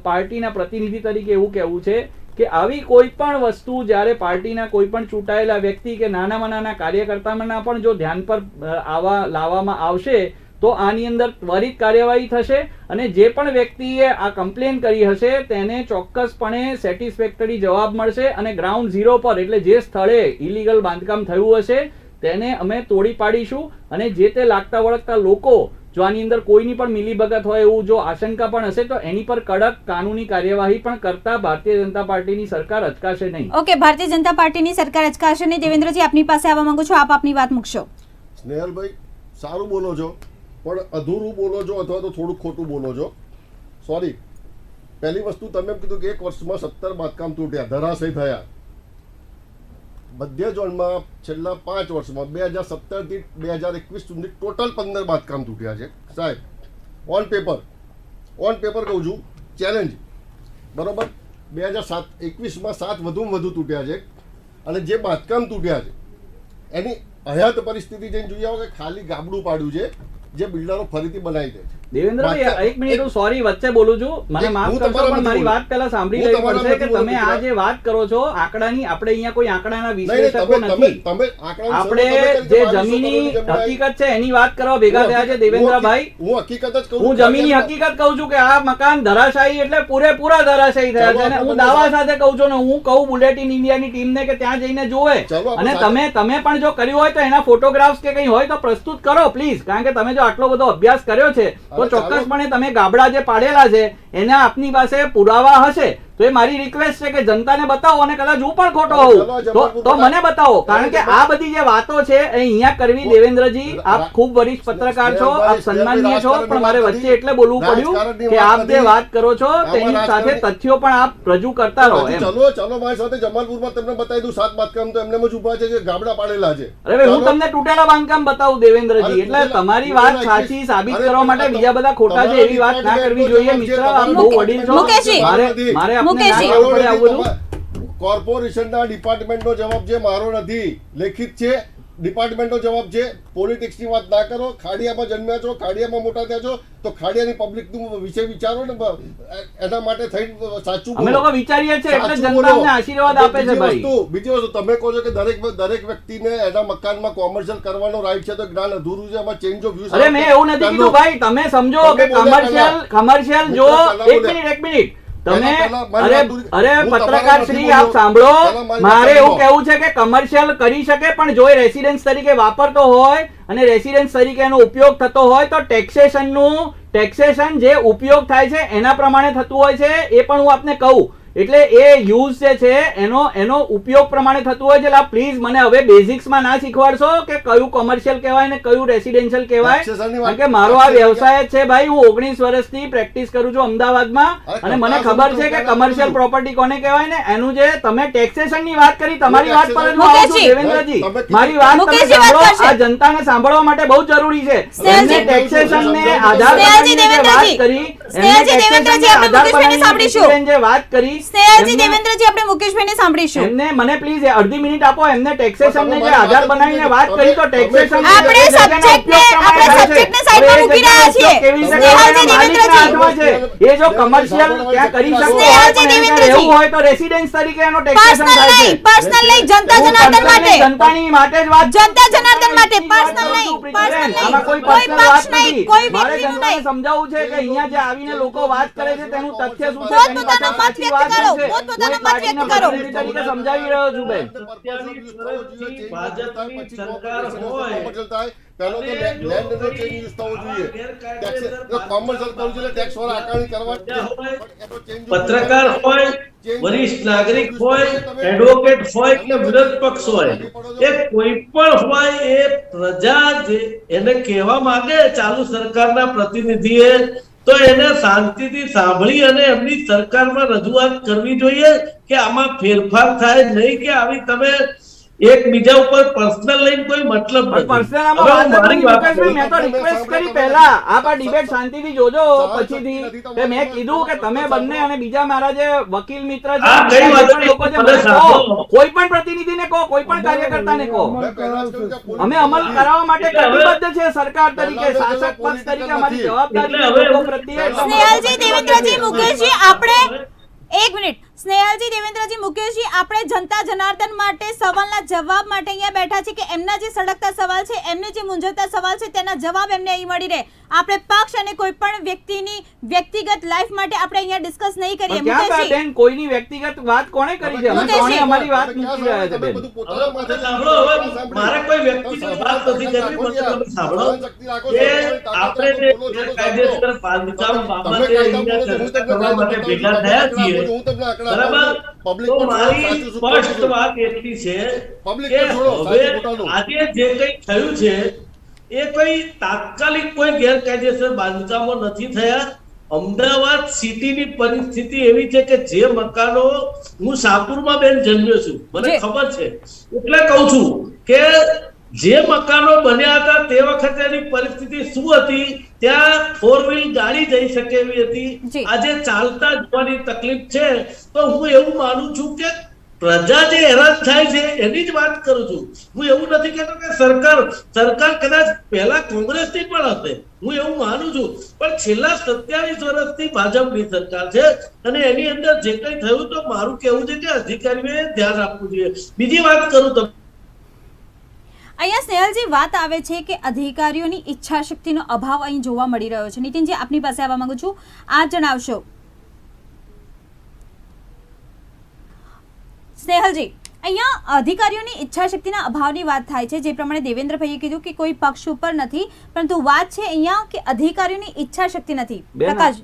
પાર્ટીના પ્રતિનિધિ તરીકે એવું કહેવું છે કે આવી કોઈ પણ વસ્તુ જ્યારે પાર્ટીના કોઈ પણ ચૂંટાયેલા વ્યક્તિ કે નાનામાં નાના કાર્યકર્તાના પણ જો ધ્યાન પર લાવવામાં આવશે તો આની અંદર ત્વરિત કાર્યવાહી થશે અને જે પણ વ્યક્તિએ આ કમ્પ્લેન કરી હશે તેને ચોક્કસપણે સેટિસ્ફેક્ટરી જવાબ મળશે અને ગ્રાઉન્ડ ઝીરો પર એટલે જે સ્થળે ઇલીગલ બાંધકામ થયું હશે તેને અમે તોડી પાડીશું અને જે તે લાગતા વળગતા લોકો જો આની અંદર કોઈની પણ મિલીભગત હોય એવું જો આશંકા પણ હશે તો એની પર કડક કાનૂની કાર્યવાહી પણ કરતા ભારતીય જનતા પાર્ટીની સરકાર અચકાશે નહીં. ઓકે, ભારતીય જનતા પાર્ટીની સરકાર અચકાશે નહીં. દેવેન્દ્રજી, આપની પાસે આવવા માંગુ છું, આપ આપની વાત મૂકશો. સ્નેહલભાઈ, સારું બોલો છો પણ અધૂરું બોલો છો અથવા તો થોડું ખોટું બોલો છો. સોરી, પહેલી વસ્તુ તમે કીધું કે 1 વર્ષમાં 17 બાંધકામ તૂટ્યા, ધરાશયી થયા. બધે ઝોનમાં છેલ્લા 5 વર્ષમાં 2017 થી 2021 સુધી ટોટલ 15 બાંધકામ તૂટ્યા છે. સાહેબ, ઓન પેપર કહું છું, ચેલેન્જ બરોબર. 2021માં 7 વધુમાં વધુ તૂટ્યા છે અને જે બાંધકામ તૂટ્યા છે એની હયાત પરિસ્થિતિ જઈને જોઈએ આવો કે ખાલી ગાબડું પાડ્યું છે જે બિલ્ડરો ફરીથી બનાવી દે છે. દેવેન્દ્રભાઈ, એક મિનિટ, હું સોરી વચ્ચે બોલું છું, મને માફ કરશો પણ મારી વાત પહેલા સાંભળી લેવી પડશે કે તમે આ જે વાત કરો છો આંકડાની, આપણે અહીંયા કોઈ આંકડાના વિશ્લેષકો નથી. આપણે જે જમીની હકીકત છે એની વાત કરવા ભેગા થયા છે. દેવેન્દ્રભાઈ, હું હકીકત જ કહું, હું જમીની હકીકત કહું છું કે આ મકાન ધરાશાયી એટલે પૂરેપૂરા ધરાશાયી થયા છે અને હું દાવા સાથે કહું છું ને હું કહું બુલેટિન ઇન્ડિયાની ટીમને કે ત્યાં જઈને જોવે અને તમે પણ જો કર્યું હોય તો એના ફોટોગ્રાફ્સ કે કંઈ હોય તો પ્રસ્તુત કરો પ્લીઝ, કારણ કે તમે જો આટલો બધો અભ્યાસ કર્યો છે તો ચોક્કસપણે તમે ગાબડા જે પાડેલા છે એના આપની પાસે પુરાવા હશે તો એ મારી રિક્વેસ્ટ છે કે જનતાને બતાવો અને કદાચ હું પણ ખોટો હોઉં તો મને બતાવો, કારણ કે આ બધી જે વાતો છે એ અહીંયા કરવી. દેવેન્દ્રજી, આપ ખૂબ વરિષ્ઠ પત્રકાર છો, આપ સન્માનીય છો, પણ મારે વચ્ચે એટલે બોલવું પડ્યું કે આપ જે વાત કરો છો તેની સાથે તથ્યો પણ આપ રજૂ કરતા રહો. ચલો મારી સાથે જમાલપુરમાં તમને બતાવી દઉં 7 બાંધકામ તો એમને જ ઉભા છે જે ગાબડા પાડેલા છે. અરે હું તમને તૂટેલા બાંધકામ બતાવું દેવેન્દ્રજી, એટલે તમારી વાત સાચી સાબિત કરવા માટે બીજા બધા ખોટા છે એવી વાત ના કરવી જોઈએ. મિત્ર, આપ બહુ વડીલ છો, મારે કોર્પોરેશનના ડિપાર્ટમેન્ટનો જવાબ છે, મારો નથી. લેખિત છે, ડિપાર્ટમેન્ટનો જવાબ છે. પોલિટિક્સની વાત ના કરો. ખાડિયામાં જન્મ્યા છો, ખાડિયામાં મોટા થયા છો તો ખાડિયાની પબ્લિકનું વિશે વિચારો ને, એના માટે થઈને સાચું અમે લોકો વિચારીએ છીએ એટલે જનતા અમને આશીર્વાદ આપે છે. ભાઈ, બીજી વસ્તુ તમે કહો છો કે દરેક વ્યક્તિને એના મકાનમાં કોમર્શિયલ કરવાનો રાઈટ છે તો જ્ઞાન અધૂરું છે, એમાં ચેન્જ ઓફ વ્યૂઝ. અરે મેં એવું નથી કીધું ભાઈ, તમે સમજો કે કમર્શિયલ જો એક મિનિટ તમે અરે પત્રકાર શ્રી આપ સાંભળો, મારે એવું કહેવું છે કે કમર્શિયલ કરી શકે પણ જો એ રેસિડેન્સ તરીકે વાપરતો હોય અને રેસિડેન્સ તરીકે એનો ઉપયોગ થતો હોય તો ટેક્સેશન જે ઉપયોગ થાય છે એના પ્રમાણે થતું હોય છે એ પણ હું આપને કહું. એટલે એ યુઝ જે છે એનો ઉપયોગ પ્રમાણે થતું હોય છે. એટલે પ્લીઝ મને હવે બેઝિક્સમાં ના શીખવાડશો કે કયું કોમર્શિયલ કહેવાય ને કયું રેસિડેન્શિયલ કહેવાય, કારણ કે મારો આ વ્યવસાય જ છે ભાઈ. હું 19 વર્ષથી પ્રેક્ટિસ કરું છું અમદાવાદમાં અને મને ખબર છે કે કમર્શિયલ પ્રોપર્ટી કોને કહેવાય ને એનું જે તમે ટેક્સેશન ની વાત કરી, તમારી વાત પર હું આવું છું દેવેન્દ્રજી, મારી વાત તમે સાંભળો. આ જનતાને સાંભળવા માટે બહુ જરૂરી છે. એમને ટેક્સેશન ને આધાર બનાવીને વાત કરી, જે વાત કરી સ્નેહલજી, દેવેન્દ્રજી, આપણે મુકેશભાઈને સાંભળીશું. એમને મને પ્લીઝ અડધી મિનિટ આપો. એમને ટેક્સેશન ને જે આધાર બનાવીને વાત કરી તો ટેક્સેશન આપણે સબ્જેક્ટને સાઈડમાં મૂકી રહ્યા છીએ. સ્નેહલજી, દેવેન્દ્રજી, એ જો કમર્શિયલ ત્યાં કરી શકે એવું હોય તો રેસિડેન્સ તરીકે એનો ટેક્સેશન થાય છે. પર્સનલ નહીં, જનતા જનાર્દન માટે, જનતાની માટે જ વાત, જનતા જનાર્દન માટે, પર્સનલ નહીં, આમાં કોઈ કોઈ પક્ષ નહીં, કોઈ મારે વ્યક્તિનું જનતાને નહીં. સમજાવવું છે કે અહીંયા જે આવીને લોકો વાત કરે છે તેનું તથ્ય શું છે, તેની પોતપોતાનો પાસે સાચી મત વ્યક્ત વાત કરો, છે. પોતપોતાનો હું એક મત વ્યક્ત પાર્ટીના કરો. પ્રતિનિધિ તરીકે સમજાવી રહ્યો છું બેન. ભાજપની સરકાર હોય પહેલો તો લેન્ડનો ચેન્જ યુઝ થવો જોઈએ. કોમર્શિયલ કરું છે ટેક્સ વાળા આકારણી કરવાની. પત્રકાર હોય, વરિષ્ઠ નાગરિક હોય, એડવોકેટ હોય કે વિરોધ પક્ષ હોય, એ કોઈ પણ હોય, એ પ્રજા જે એને કહેવા માંગે ચાલુ સરકારના પ્રતિનિધિએ તો એને શાંતિથી સાંભળી અને એમની સરકારમાં રજૂઆત કરવી જોઈએ કે આમાં ફેરફાર થાય, નહીં કે આવી તમે એક બીજા ઉપર પર્સનલ લઈને કોઈ મતલબ નથી. પર્સનલ આમાં હવે વાત હું જ મારી નથી, વાત મુકેશભાઈ, મેં તો કરું. રિક્વેસ્ટ કરી પહેલા આપ આ ડિબેટ શાંતિથી જોજો પછીથી કે મેં કીધું કે તમે બંને અને બીજા મારા જે વકીલ મિત્ર છે હા, કઈ બીજા વાંધો પણ નહીં. લોકો છે મને મને સાંભળો. કહો, કોઈ પણ પ્રતિનિધિને કહો, કોઈ પણ કાર્યકર્તાને કહો, મેં પહેલા જ કહ્યું કે પોલીસ અમે અમલ કરાવવા માટે એટલે હવે- કટિબદ્ધ છે સરકાર તરીકે, શાસક પક્ષ તરીકે અમારી જવાબદારી એટલે છે હવે- લોકો પ્રત્યે. એટલે અમે સ્નેહલજી, કટિબદ્ધ દેવેન્દ્રજી, છીએ. મુકેશજી, આપણે એક મિનિટ. સ્નેહલજી, દેવેન્દ્રજી, મુકેશજી, આપણે જનતા જનાર્દન માટે સવાલના જવાબ માટે અહીંયા બેઠા છે કે એમના જે સળગતા સવાલ છે, એમને જે મૂંઝવતા સવાલ છે તેના જવાબ એમને અહીં મળી રહે. આપણે પક્ષ અને કોઈ પણ વ્યક્તિની વ્યક્તિગત લાઈફ માટે આપણે અહીંયા ડિસ્કસ નહીં કરીએ. પણ ક્યાં મુકેશજી, બેન કોઈની વ્યક્તિગત વાત કોણે કરી છે? અમે મુકેશજી, કોણે અમારી વાત મૂકી રહ્યા છે બેન? બધું પોતાના માથે સાંભળો, હવે મારે કોઈ વ્યક્તિગત વાત નથી કરવી, મને તમે સાંભળો કે આપણે જે ગેરકાયદેસર બાંધકામ બાબતે અહીંયા ચર્ચા કરવા માટે ભેગા થયા છીએ, બરાબર? તો મારી સ્પષ્ટ વાત એટલી છે કે હવે આજે જે કંઈ થયું છે એ કોઈ તાત્કાલિક કોઈ ગેરકાયદેસર બાંધકામો નથી થયા. અમદાવાદ સિટીની પરિસ્થિતિ એવી છે કે જે મકાનો, હું શાહપુરમાં બેન જન્મ્યો છું, મને ખબર છે, એટલે કહું છું કે જે મકાનો બન્યા હતા તે વખતેની પરિસ્થિતિ શું હતી, ત્યાં 4 વ્હીલ ગાડી જઈ શકે એવી હતી. આજે ચાલતા જવાની તકલીફ છે. તો હું એવું માનું છું કે પ્રજા જે હેરાન થાય છે એની જ વાત કરું છું. હું એવું નથી કહેતો કે સરકાર કદાચ પહેલા કોંગ્રેસની પણ હશે, હું એવું માનું છું, પણ છેલ્લા 27 વર્ષથી ભાજપની સરકાર છે અને એની અંદર જે કંઈ થયું તો મારું કહેવું છે કે અધિકારીઓએ ધ્યાન આપવું જોઈએ. બીજી વાત કરું તો અહીંયા સ્નેહલજી વાત આવે છે કે અધિકારીઓની ઈચ્છા શક્તિનો અભાવ અહીં જોવા મળી રહ્યો છે. નીતિનજી, આપની પાસે આવવા માંગુ છું, આ જણાવશો. સ્નેહલજી, અહીંયા અધિકારીઓની ઈચ્છા શક્તિના અભાવની વાત થાય છે. જે પ્રમાણે દેવેન્દ્રભાઈએ કીધું કે કોઈ પક્ષ ઉપર નથી, પરંતુ વાત છે અહીંયા કે અધિકારીઓની ઈચ્છા શક્તિ નથી. બેન, પ્રકાશ,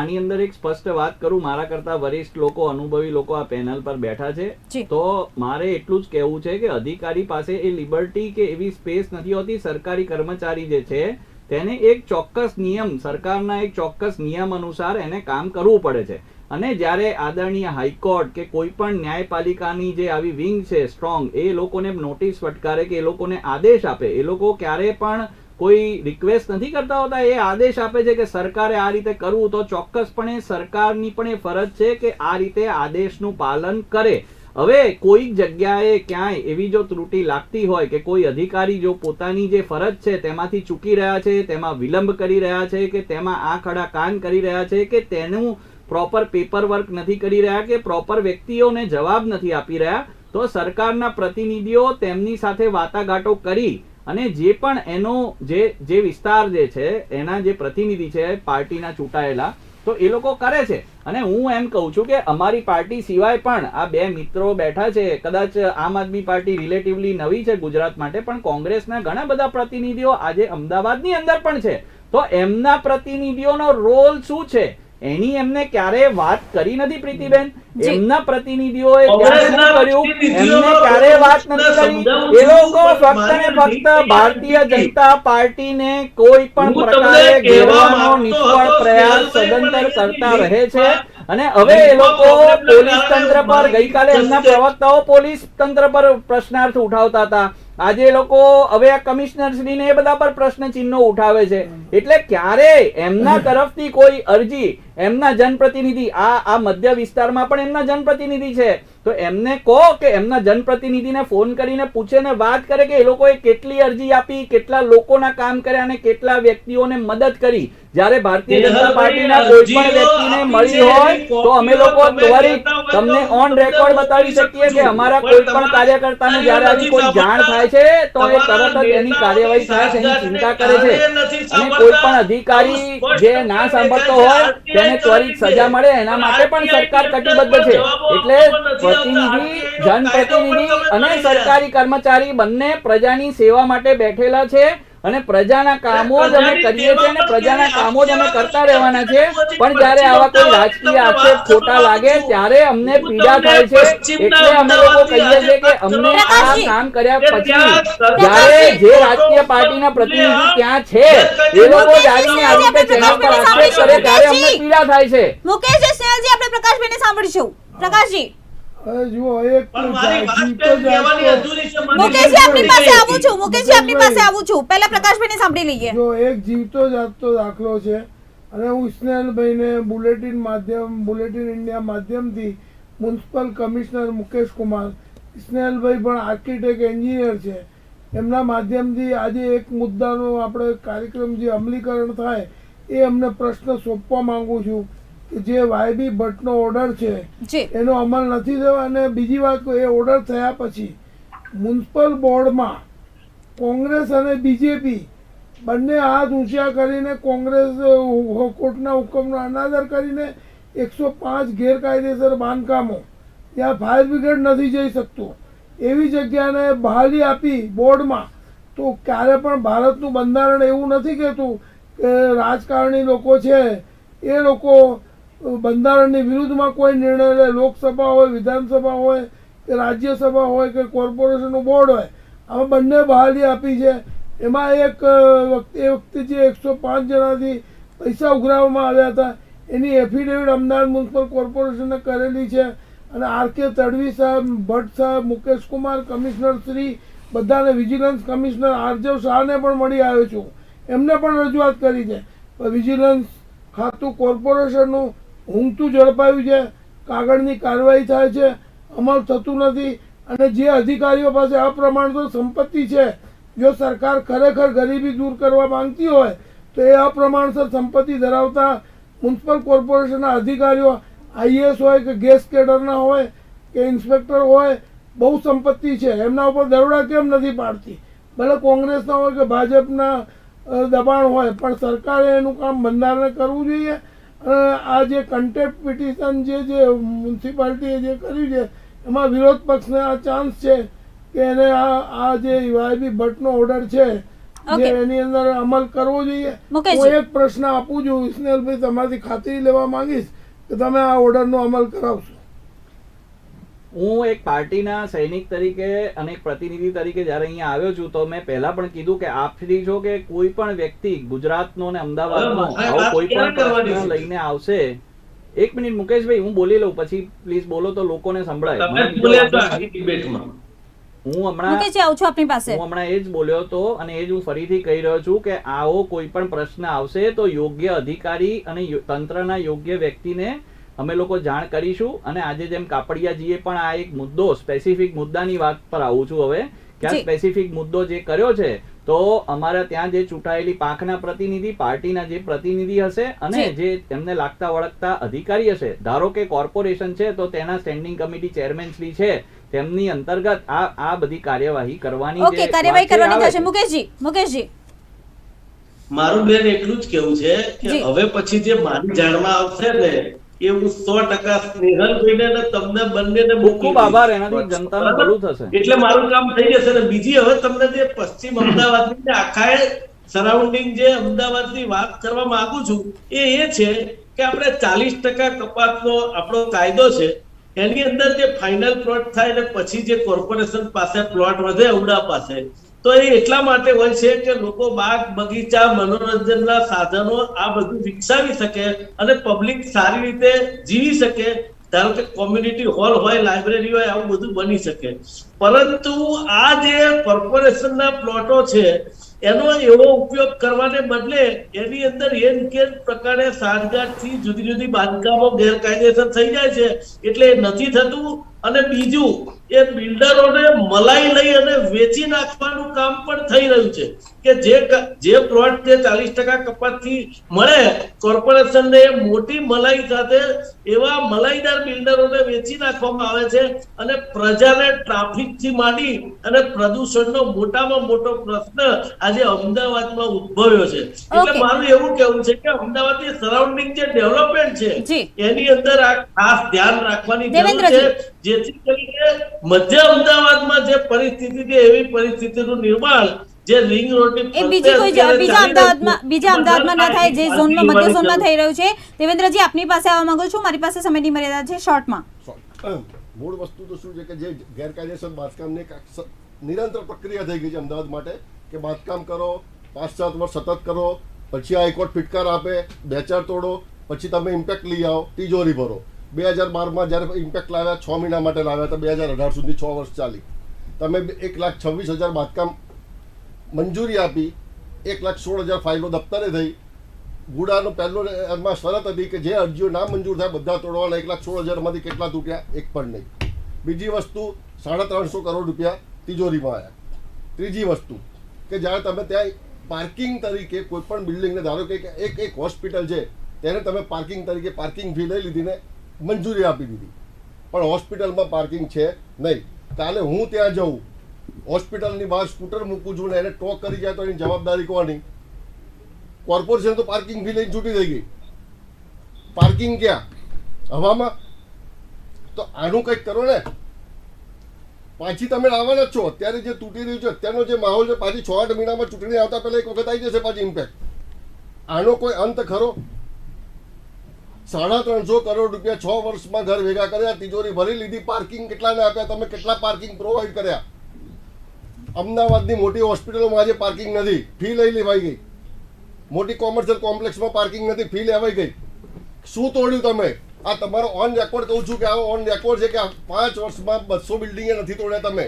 આની અંદર એક સ્પષ્ટ વાત કરું, મારા કરતા વરિષ્ઠ લોકો, અનુભવી લોકો આ પેનલ પર બેઠા છે, તો મારે એટલું જ કહેવું છે કે અધિકારી પાસે એ લિબર્ટી કે એવી સ્પેસ નથી હોતી. સરકારી કર્મચારી જે છે તેને એક ચોક્કસ નિયમ, સરકારના એક ચોક્કસ નિયમ અનુસાર એને કામ કરવું પડે છે. અને જ્યારે આદરણીય હાઈકોર્ટ કે કોઈ પણ ન્યાયપાલિકાની જે આવી વિંગ છે સ્ટ્રોંગ, એ લોકોને નોટિસ ફટકારે કે એ લોકોને આદેશ આપે, એ લોકો ક્યારે પણ કોઈ રિક્વેસ્ટ નથી કરતા હોતા, એ આદેશ આપે છે કે સરકારે આ રીતે કરવું, તો ચોક્કસપણે સરકારની પણ એ ફરજ છે કે આ રીતે આદેશનું પાલન કરે. હવે કોઈક જગ્યાએ ક્યાંય એવી જો ત્રુટિ લાગતી હોય કે કોઈ અધિકારી જો પોતાની જે ફરજ છે તેમાંથી ચૂકી રહ્યા છે, તેમાં વિલંબ કરી રહ્યા છે, કે તેમાં આંખ આડા કાન કરી રહ્યા છે, કે તેનું પ્રોપર પેપર વર્ક નથી કરી રહ્યા, કે પ્રોપર વ્યક્તિઓને જવાબ નથી આપી રહ્યા, તો સરકારના પ્રતિનિધિઓ તેમની સાથે વાટાઘાટો કરી અને જે પણ એનો જે વિસ્તાર જે છે એના જે પ્રતિનિધિ છે પાર્ટીના ચૂંટાયેલા, તો એ લોકો કરે છે. અને હું એમ કહું છું કે અમારી પાર્ટી સિવાય પણ આ બે મિત્રો બેઠા છે, કદાચ આમ આદમી પાર્ટી રિલેટિવલી નવી છે ગુજરાત માટે, પણ કોંગ્રેસના ઘણા બધા પ્રતિનિધિઓ આજે અમદાવાદની અંદર પણ છે. તો એમના પ્રતિનિધિઓનો રોલ શું છે એની એમને ક્યારે વાત કરી નથી પ્રીતિબેન. એમના પ્રતિનિધિઓએ ક્યારે શું કર્યું એમને ક્યારે વાત નથી કરી. એ લોકો ફક્ત ને ફક્ત ભારતીય જનતા પાર્ટીને કોઈ પણ પ્રકારે ઘેરવાનો નિષ્ફળ પ્રયાસ સદંતર કરતા રહે છે. અને હવે એ લોકો પોલીસ તંત્ર પર, ગઈકાલે એમના પ્રવક્તાઓ પોલીસ તંત્ર પર પ્રશ્નાર્થ ઉઠાવતા હતા, આજે એ લોકો હવે આ કમિશનરશ્રીને એ બધા પર પ્રશ્ન ચિહ્નો ઉઠાવે છે. એટલે ક્યારે એમના તરફથી કોઈ અરજી, એમના જનપ્રતિનિધિ, આ મધ્ય વિસ્તારમાં પણ એમના જનપ્રતિનિધિ છે, તો એમને કહો કે એમના જનપ્રતિનિધિને ફોન કરીને પૂછે ને વાત કરે કે એ લોકોએ કેટલી અરજી આપી, કેટલા લોકોના કામ કર્યા અને કેટલા વ્યક્તિઓને મદદ કરી. જ્યારે ભારતીય જનતા પાર્ટીના કોઈ પણ વ્યક્તિને મળી હોય તો અમે લોકો ત્વરિત તમને ઓન રેકોર્ડ બતાવી શકીએ કે અમારા કોઈ પણ કાર્યકર્તાને જ્યારે આવી કોઈ જાણ થાય છે તો એ તરત જ એની કાર્યવાહી થાય છે, એની ચિંતા કરે છે. અને કોઈ પણ અધિકારી જે ના સાંભળતો હોય તેને ત્વરિત સજા મળે એના માટે પણ સરકાર કટિબદ્ધ છે. એટલે પ્રતિનિધિ, જનપ્રતિનિધિ અને સરકારી કર્મચારી બંને પ્રજાની સેવા માટે બેઠેલા છે અને પ્રજાના કામો જ અમે કરીએ છીએ અને પ્રજાના કામો જ અમે કરતા રહેવાના છે. પણ જ્યારે આવા કોઈ રાજકીય આક્ષેપ ખોટા લાગે ત્યારે અમને પીડા થાય છે. એટલે અમે લોકો કહીએ છીએ કે અમને આ કામ કર્યા પછી જ્યારે જે રાજકીય પાર્ટીના પ્રતિનિધિ ત્યાં છે એ લોકો જાણીને આવી રીતે ચેનલ પર આક્ષેપ કરે ત્યારે અમને પીડા થાય છે. મુકેશજી, સ્નેહલજી, આપણે પ્રકાશભાઈને સાંભળીશું. પ્રકાશજી, હવે જુઓ એક પણ મારી વાત જીવતો કહેવાની જાગતો અધૂરી છે. મારી મુકેશજી આપની પાસે વાત આવું છું, મુકેશજી આપની પાસે આવું છું. પહેલા પ્રકાશભાઈને સાંભળી લઈએ. જો એક જીવતો જાગતો દાખલો છે અને હું સ્નેહલભાઈને બુલેટિન ઇન્ડિયા માધ્યમથી મ્યુનિસિપલ કમિશનર મુકેશ કુમાર, સ્નેહલભાઈ પણ આર્કિટેક્ટ એન્જિનિયર છે, એમના માધ્યમથી આજે એક મુદ્દાનો આપણે કાર્યક્રમ જે અમલીકરણ થાય એ અમને પ્રશ્ન સોંપવા માંગુ છું કે જે વાયબી ભટ્ટનો ઓર્ડર છે જી એનો અમલ નથી થયો. અને બીજી વાત કહું, એ ઓર્ડર થયા પછી મ્યુનિસિપલ બોર્ડમાં કોંગ્રેસ અને બીજેપી બંને હાથ ઊંચા કરીને કોંગ્રેસ કોર્ટના હુકમનો અનાદર કરીને 105 ગેરકાયદેસર બાંધકામો ત્યાં ફાયર બ્રિગેડ નથી જઈ શકતું એવી જગ્યાને બહાલી આપી બોર્ડમાં. તો ક્યારે પણ ભારતનું બંધારણ એવું નથી કહેતું કે રાજકારણી લોકો છે એ લોકો બંધારણની વિરુદ્ધમાં કોઈ નિર્ણય લે. લોકસભા હોય, વિધાનસભા હોય કે રાજ્યસભા હોય કે કોર્પોરેશનનું બોર્ડ હોય, આમાં બંને બહાલી આપી છે. એમાં એક એ વખતે જે 105 જણાથી પૈસા ઉઘરાવવામાં આવ્યા હતા એની એફિડેવિટ અમદાવાદ મ્યુનિસિપલ કોર્પોરેશને કરેલી છે. અને આર.કે. તડવી સાહેબ, ભટ્ટ સાહેબ, મુકેશ કુમાર કમિશનર શ્રી, બધાને વિજિલન્સ કમિશનર આરજવ શાહને પણ મળી આવ્યો છું, એમને પણ રજૂઆત કરી છે. વિજિલન્સ ખાતું કોર્પોરેશનનું ઊંઘતું ઝડપાયું છે, કાગળની કાર્યવાહી થાય છે, અમલ થતું નથી. અને જે અધિકારીઓ પાસે અપ્રમાણિત સંપત્તિ છે, જો સરકાર ખરેખર ગરીબી દૂર કરવા માંગતી હોય તો એ અપ્રમાણસર સંપત્તિ ધરાવતા મ્યુનિસિપલ કોર્પોરેશનના અધિકારીઓ આઈએએસ હોય કે ગેસ કેડરના હોય કે ઇન્સ્પેક્ટર હોય, બહુ સંપત્તિ છે, એમના ઉપર દરોડા કેમ નથી પાડતી? ભલે કોંગ્રેસના હોય કે ભાજપના દબાણ હોય, પણ સરકારે એનું કામ બંધારણે કરવું જોઈએ. આ જે કન્ટેમ્પ્ટ પિટિશન જે મ્યુનિસિપાલિટીએ જે કર્યું છે એમાં વિરોધ પક્ષને આ ચાન્સ છે કે એને આ જે વાયબી ભટ્ટનો ઓર્ડર છે જે એની અંદર અમલ કરવો જોઈએ. હું એક પ્રશ્ન આપું છું ઇસ્નેલભાઈ, તમારાથી ખાતરી લેવા માંગીશ કે તમે આ ઓર્ડરનો અમલ કરાવશો. હું એક પાર્ટીના સૈનિક તરીકે અને એક પ્રતિનિધિ તરીકે જ્યારે અહીંયા આવ્યો છું તો મેં પહેલા પણ કીધું કે આપ ફ્રી છો કે કોઈ પણ વ્યક્તિ ગુજરાતનો અને અમદાવાદનો આવો કોઈ પણ પ્રશ્ન લઈને આવશે. એક મિનિટ મુકેશભાઈ, હું બોલી લઉં પછી પ્લીઝ બોલો તો લોકોને સંભળાય. હું હમણાં એ જ બોલ્યો હતો અને એ જ હું ફરીથી કહી રહ્યો છું કે આવો કોઈ પણ પ્રશ્ન આવશે તો યોગ્ય અધિકારી અને તંત્રના યોગ્ય વ્યક્તિને અમે લોકો જાણ કરીશું. અને આજે જેમ કાપડિયાજીએ પણ આ એક મુદ્દો, સ્પેસિફિક મુદ્દાની વાત પર આવું છું હવે કે આ સ્પેસિફિક મુદ્દો જે કર્યો છે તો અમારા ત્યાં જે ચૂંટાયેલી પાંખના પ્રતિનિધિ, પાર્ટીના જે પ્રતિનિધિ હશે અને જે એમને લાગતા વળગતા અધિકારી હશે, ધારો કે કોર્પોરેશન છે તો તેના સ્ટેન્ડિંગ કમિટી ચેરમેન શ્રી છે, તેમની અંતર્ગત આ બધી કાર્યવાહી કરવાની થશે. મુકેશજી મારું બેન એટલું જ કેવું છે કે હવે પછી જે મારી જાણમાં આવશે ને એ હું 100% સ્નેહલભાઈને ને તમને બંનેને ખૂબ આભાર, એનાથી જનતાનું ભલું થશે. એટલે મારું કામ થઈ જશે. ને બીજી હવે તમને જે પશ્ચિમ અમદાવાદની આખા સરાઉન્ડિંગ જે અમદાવાદની વાત કરવા માંગુ છું એ છે કે આપણે 40% કપાતનો આપણો કાયદો છે, એની અંદર જે ફાઇનલ પ્લોટ થાય ને પછી જે કોર્પોરેશન પાસે પ્લોટ વધે અવડા પાસે, તો એ એટલા માટે હોય છે કે લોકો બાગ બગીચા, મનોરંજનના સાધનો આ બધું વિકસાવી શકે અને પબ્લિક સારી રીતે જીવી શકે. ધારો કે કોમ્યુનિટી હોલ હોય, લાઇબ્રેરી હોય, આવું બધું બની શકે. પરંતુ આ જે કોર્પોરેશનના પ્લોટો છે એનો એવો ઉપયોગ કરવાને બદલે એની અંદર એ પ્રકારે સાંઠગાંઠથી જુદી જુદી બાંધકામો ગેરકાયદેસર થઈ જાય છે, એટલે નથી થતું. અને બીજું, એ બિલ્ડરોને મલાઈ લઈ અને વેચી નાખવાનું કામ પણ થઈ રહ્યું છે કે જે પ્લોટ જે 40% કપાતથી મળે કોર્પોરેશનને, મોટી મલાઈ સાથે એવા મલાઈદાર બિલ્ડરોને વેચી નાખવામાં આવે છે અને પ્રજાને ટ્રાફિકથી માંડી અને પ્રદૂષણનો મોટામાં મોટો પ્રશ્ન આજે અમદાવાદમાં ઉદ્ભવ્યો છે. એટલે મારું એવું કહેવું છે કે અમદાવાદની સરાઉન્ડિંગ જે ડેવલપમેન્ટ છે એની અંદર આ ખાસ ધ્યાન રાખવાની જરૂર છે, જેથી કરીને મધ્ય અમદાવાદમાં જે પરિસ્થિતિ છે એવી પરિસ્થિતિનું નિર્માણ જે રિંગ રોડ બીજા અમદાવાદમાં ના થાય, જે ઝોનમાં મધ્ય ઝોનમાં થઈ રહ્યું છે. દેવેન્દ્રજી, આપની પાસે આવવા માંગુ છું, મારી પાસે સમયની મર્યાદા છે. શોર્ટમાં મૂળ વસ્તુ તો શું છે કે જે ગેરકાયદેસર બાંધકામની નિરંતર પ્રક્રિયા થઈ ગઈ છે અમદાવાદ માટે કે બાંધકામ કરો, 5-7 વર્ષ સતત કરો, પછી હાઈકોર્ટ ફિટકાર આપે, 2-4 તોડો, પછી તમે ઇમ્પેક્ટ લઈ આવો, તિજોરી ભરો. 2012માં જ્યારે ઇમ્પેક્ટ લાવ્યા 6 મહિના માટે લાવ્યા હતા, 2018 સુધી 6 વર્ષ ચાલી. તમે 1,26,000 બાંધકામ મંજૂરી આપી, 1,16,000 ફાઇલો દફતરે થઈ. ગુડાનો પહેલો એમાં શરત હતી કે જે અરજીઓ ના મંજૂર થાય બધા તોડવાના. 1,16,000માંથી કેટલા તૂટ્યા? એક પણ નહીં. બીજી વસ્તુ, 350 કરોડ રૂપિયા તિજોરીમાં આવ્યા. ત્રીજી વસ્તુ કે જ્યારે તમે ત્યાં પાર્કિંગ તરીકે કોઈ પણ બિલ્ડિંગને, ધારો કે એક હોસ્પિટલ છે તેને તમે પાર્કિંગ તરીકે પાર્કિંગ ફી લઈ લીધી ને મંજૂરી આપી દીધી, પણ હોસ્પિટલમાં પાર્કિંગ છે નહીં. કાલે હું ત્યાં જઉં, હોસ્પિટલની બહાર સ્કૂટર મૂકું છું ને એને ટોક કરી જાય તો એની જવાબદારી કોની? કોર્પોરેશન તો પાર્કિંગ ફી લઈને છૂટી થઈ ગઈ. પાર્કિંગ ક્યાં? હવામાં. તો આનું કંઈક કરો ને. પાછી તમે લાવવાના જ છો. અત્યારે જે તૂટી રહ્યું છે, અત્યારનો જે માહોલ છે, પાછી 6-8 મહિનામાં ચૂંટણી આવતા પહેલા એક વખત આવી જશે પાછી ઇમ્પેક્ટ. આનો કોઈ અંત ખરો? 350 કરોડ રૂપિયા 6 વર્ષમાં ઘર ભેગા કર્યા, તિજોરી ભરી લીધી. પાર્કિંગ કેટલાને આપ્યા તમે? કેટલા પાર્કિંગ પ્રોવાઈડ કર્યા? અમદાવાદની મોટી હોસ્પિટલોમાં આજે પાર્કિંગ નથી, ફી લઈ લેવાઈ ગઈ. મોટી કોમર્શિયલ કોમ્પ્લેક્સમાં પાર્કિંગ નથી, ફી લેવાઈ ગઈ. શું તોડ્યું તમે? આ તમારો ઓન રેકોર્ડ કહું છું કે આ ઓન રેકોર્ડ છે કે 5 વર્ષમાં 200 બિલ્ડિંગે નથી તોડ્યા તમે.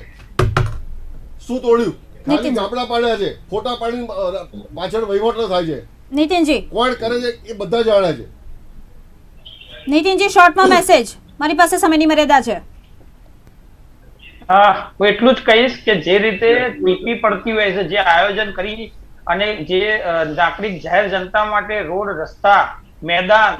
શું તોડ્યું? ખાલી કાપડા પાડ્યા છે, ફોટા પાડીને પાછળ વહીવટ થાય છે. નીતિનજી, કોણ કરે છે એ બધા જાણે છે. નીતિનજી, શોર્ટમાં મેસેજ, મારી પાસે સમયની મર્યાદા છે. હું એટલું જ કહીશ કે જે રીતે ટીપી પડતી હોય છે, જે આયોજન કરી અને જે નાગરિક જાહેર જનતા માટે રોડ, રસ્તા, મેદાન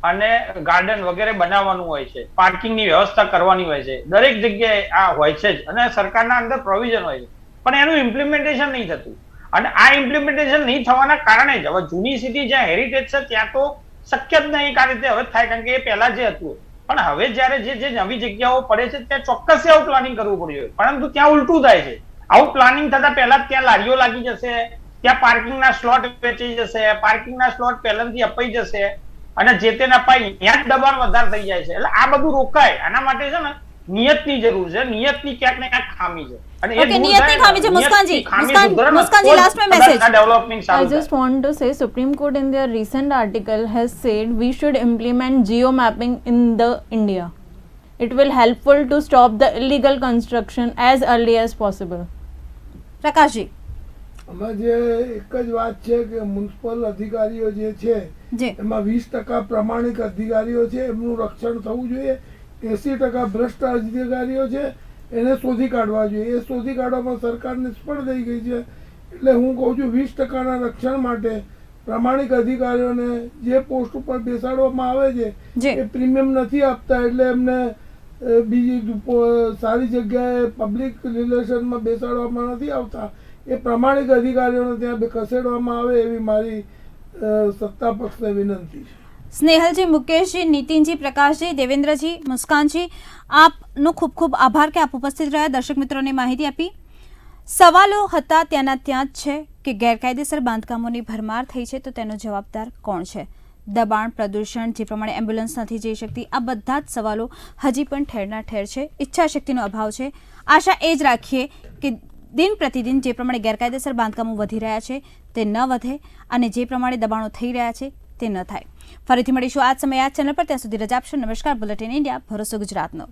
અને ગાર્ડન વગેરે બનાવવાનું હોય છે, પાર્કિંગની વ્યવસ્થા કરવાની હોય છે, દરેક જગ્યાએ આ હોય છે જ અને સરકારના અંદર પ્રોવિઝન હોય છે, પણ એનું ઇમ્પ્લિમેન્ટેશન નહીં થતું. અને આ ઇમ્પ્લિમેન્ટેશન નહીં થવાના કારણે જ હવે જૂની સિટી જ્યાં હેરિટેજ છે ત્યાં તો શક્ય જ નહીં આ રીતે હવે થાય, કારણ કે એ પહેલા જે હતું. પણ હવે જયારે જે નવી જગ્યાઓ પડે છે ત્યાં ચોક્કસ આવું પ્લાનિંગ કરવું પડ્યું, પરંતુ ત્યાં ઉલટું થાય છે. આવું પ્લાનિંગ થતા પહેલા ત્યાં લારીઓ લાગી જશે, ત્યાં પાર્કિંગના સ્લોટ વેચાઈ જશે, પાર્કિંગના સ્લોટ પહેલાથી અપાઈ જશે અને જે તેને અપાય ત્યાં જ દબાણ વધારે થઈ જાય છે. એટલે આ બધું રોકાય. આના માટે છે ને નિયતની જરૂર છે. નિયતની ક્યાંક ને ક્યાંક ખામી છે. અને એ નિયતની ખામી છે. મુસ્કાનજી, લાસ્ટ में message. I just want to say Supreme Court in their recent article has said we should implement geo mapping in the India. It will helpful to stop the illegal construction as early as possible. Prakashji, આમાં જે એક જ વાત છે કે મ્યુનિસિપલ અધિકારીઓ જે છે એમાં 20% પ્રમાણિક અધિકારીઓ છે, એમનું રક્ષણ થવું જોઈએ. 80% ભ્રષ્ટ અધિકારીઓ છે, એને શોધી કાઢવા જોઈએ. એ શોધી કાઢવામાં સરકાર નિષ્ફળ થઈ ગઈ છે. એટલે હું કહું છું 20%ના રક્ષણ માટે પ્રામાણિક અધિકારીઓને જે પોસ્ટ ઉપર બેસાડવામાં આવે છે એ પ્રીમિયમ નથી આપતા, એટલે એમને બીજી સારી જગ્યાએ પબ્લિક રિલેશનમાં બેસાડવામાં નથી આવતા. એ પ્રામાણિક અધિકારીઓને ત્યાં ખસેડવામાં આવે એવી મારી સત્તા પક્ષને વિનંતી છે. સ્નેહલજી, મુકેશજી, નીતિનજી, પ્રકાશજી, દેવેન્દ્રજી, મુસ્કાનજી, આપનો ખૂબ ખૂબ આભાર કે આપ ઉપસ્થિત રહ્યા, દર્શક મિત્રોને માહિતી આપી. સવાલો હતા ત્યાંના ત્યાં જ છે કે ગેરકાયદેસર બાંધકામોની ભરમાર થઈ છે તો તેનો જવાબદાર કોણ છે? દબાણ, પ્રદૂષણ, જે પ્રમાણે એમ્બ્યુલન્સ નથી જઈ શકતી, આ બધા જ સવાલો હજી પણ ઠેરના ઠેર છે. ઈચ્છાશક્તિનો અભાવ છે. આશા એ જ રાખીએ કે દિન પ્રતિદિન જે પ્રમાણે ગેરકાયદેસર બાંધકામો વધી રહ્યા છે તે ન વધે અને જે પ્રમાણે દબાણો થઈ રહ્યા છે તે ન થાય. ફરીથી મળીશું આ જ સમયે આ ચેનલ પર. ત્યાં સુધી રજા આપશો. નમસ્કાર. બુલેટિન ઇન્ડિયા, ભરોસો ગુજરાતનો.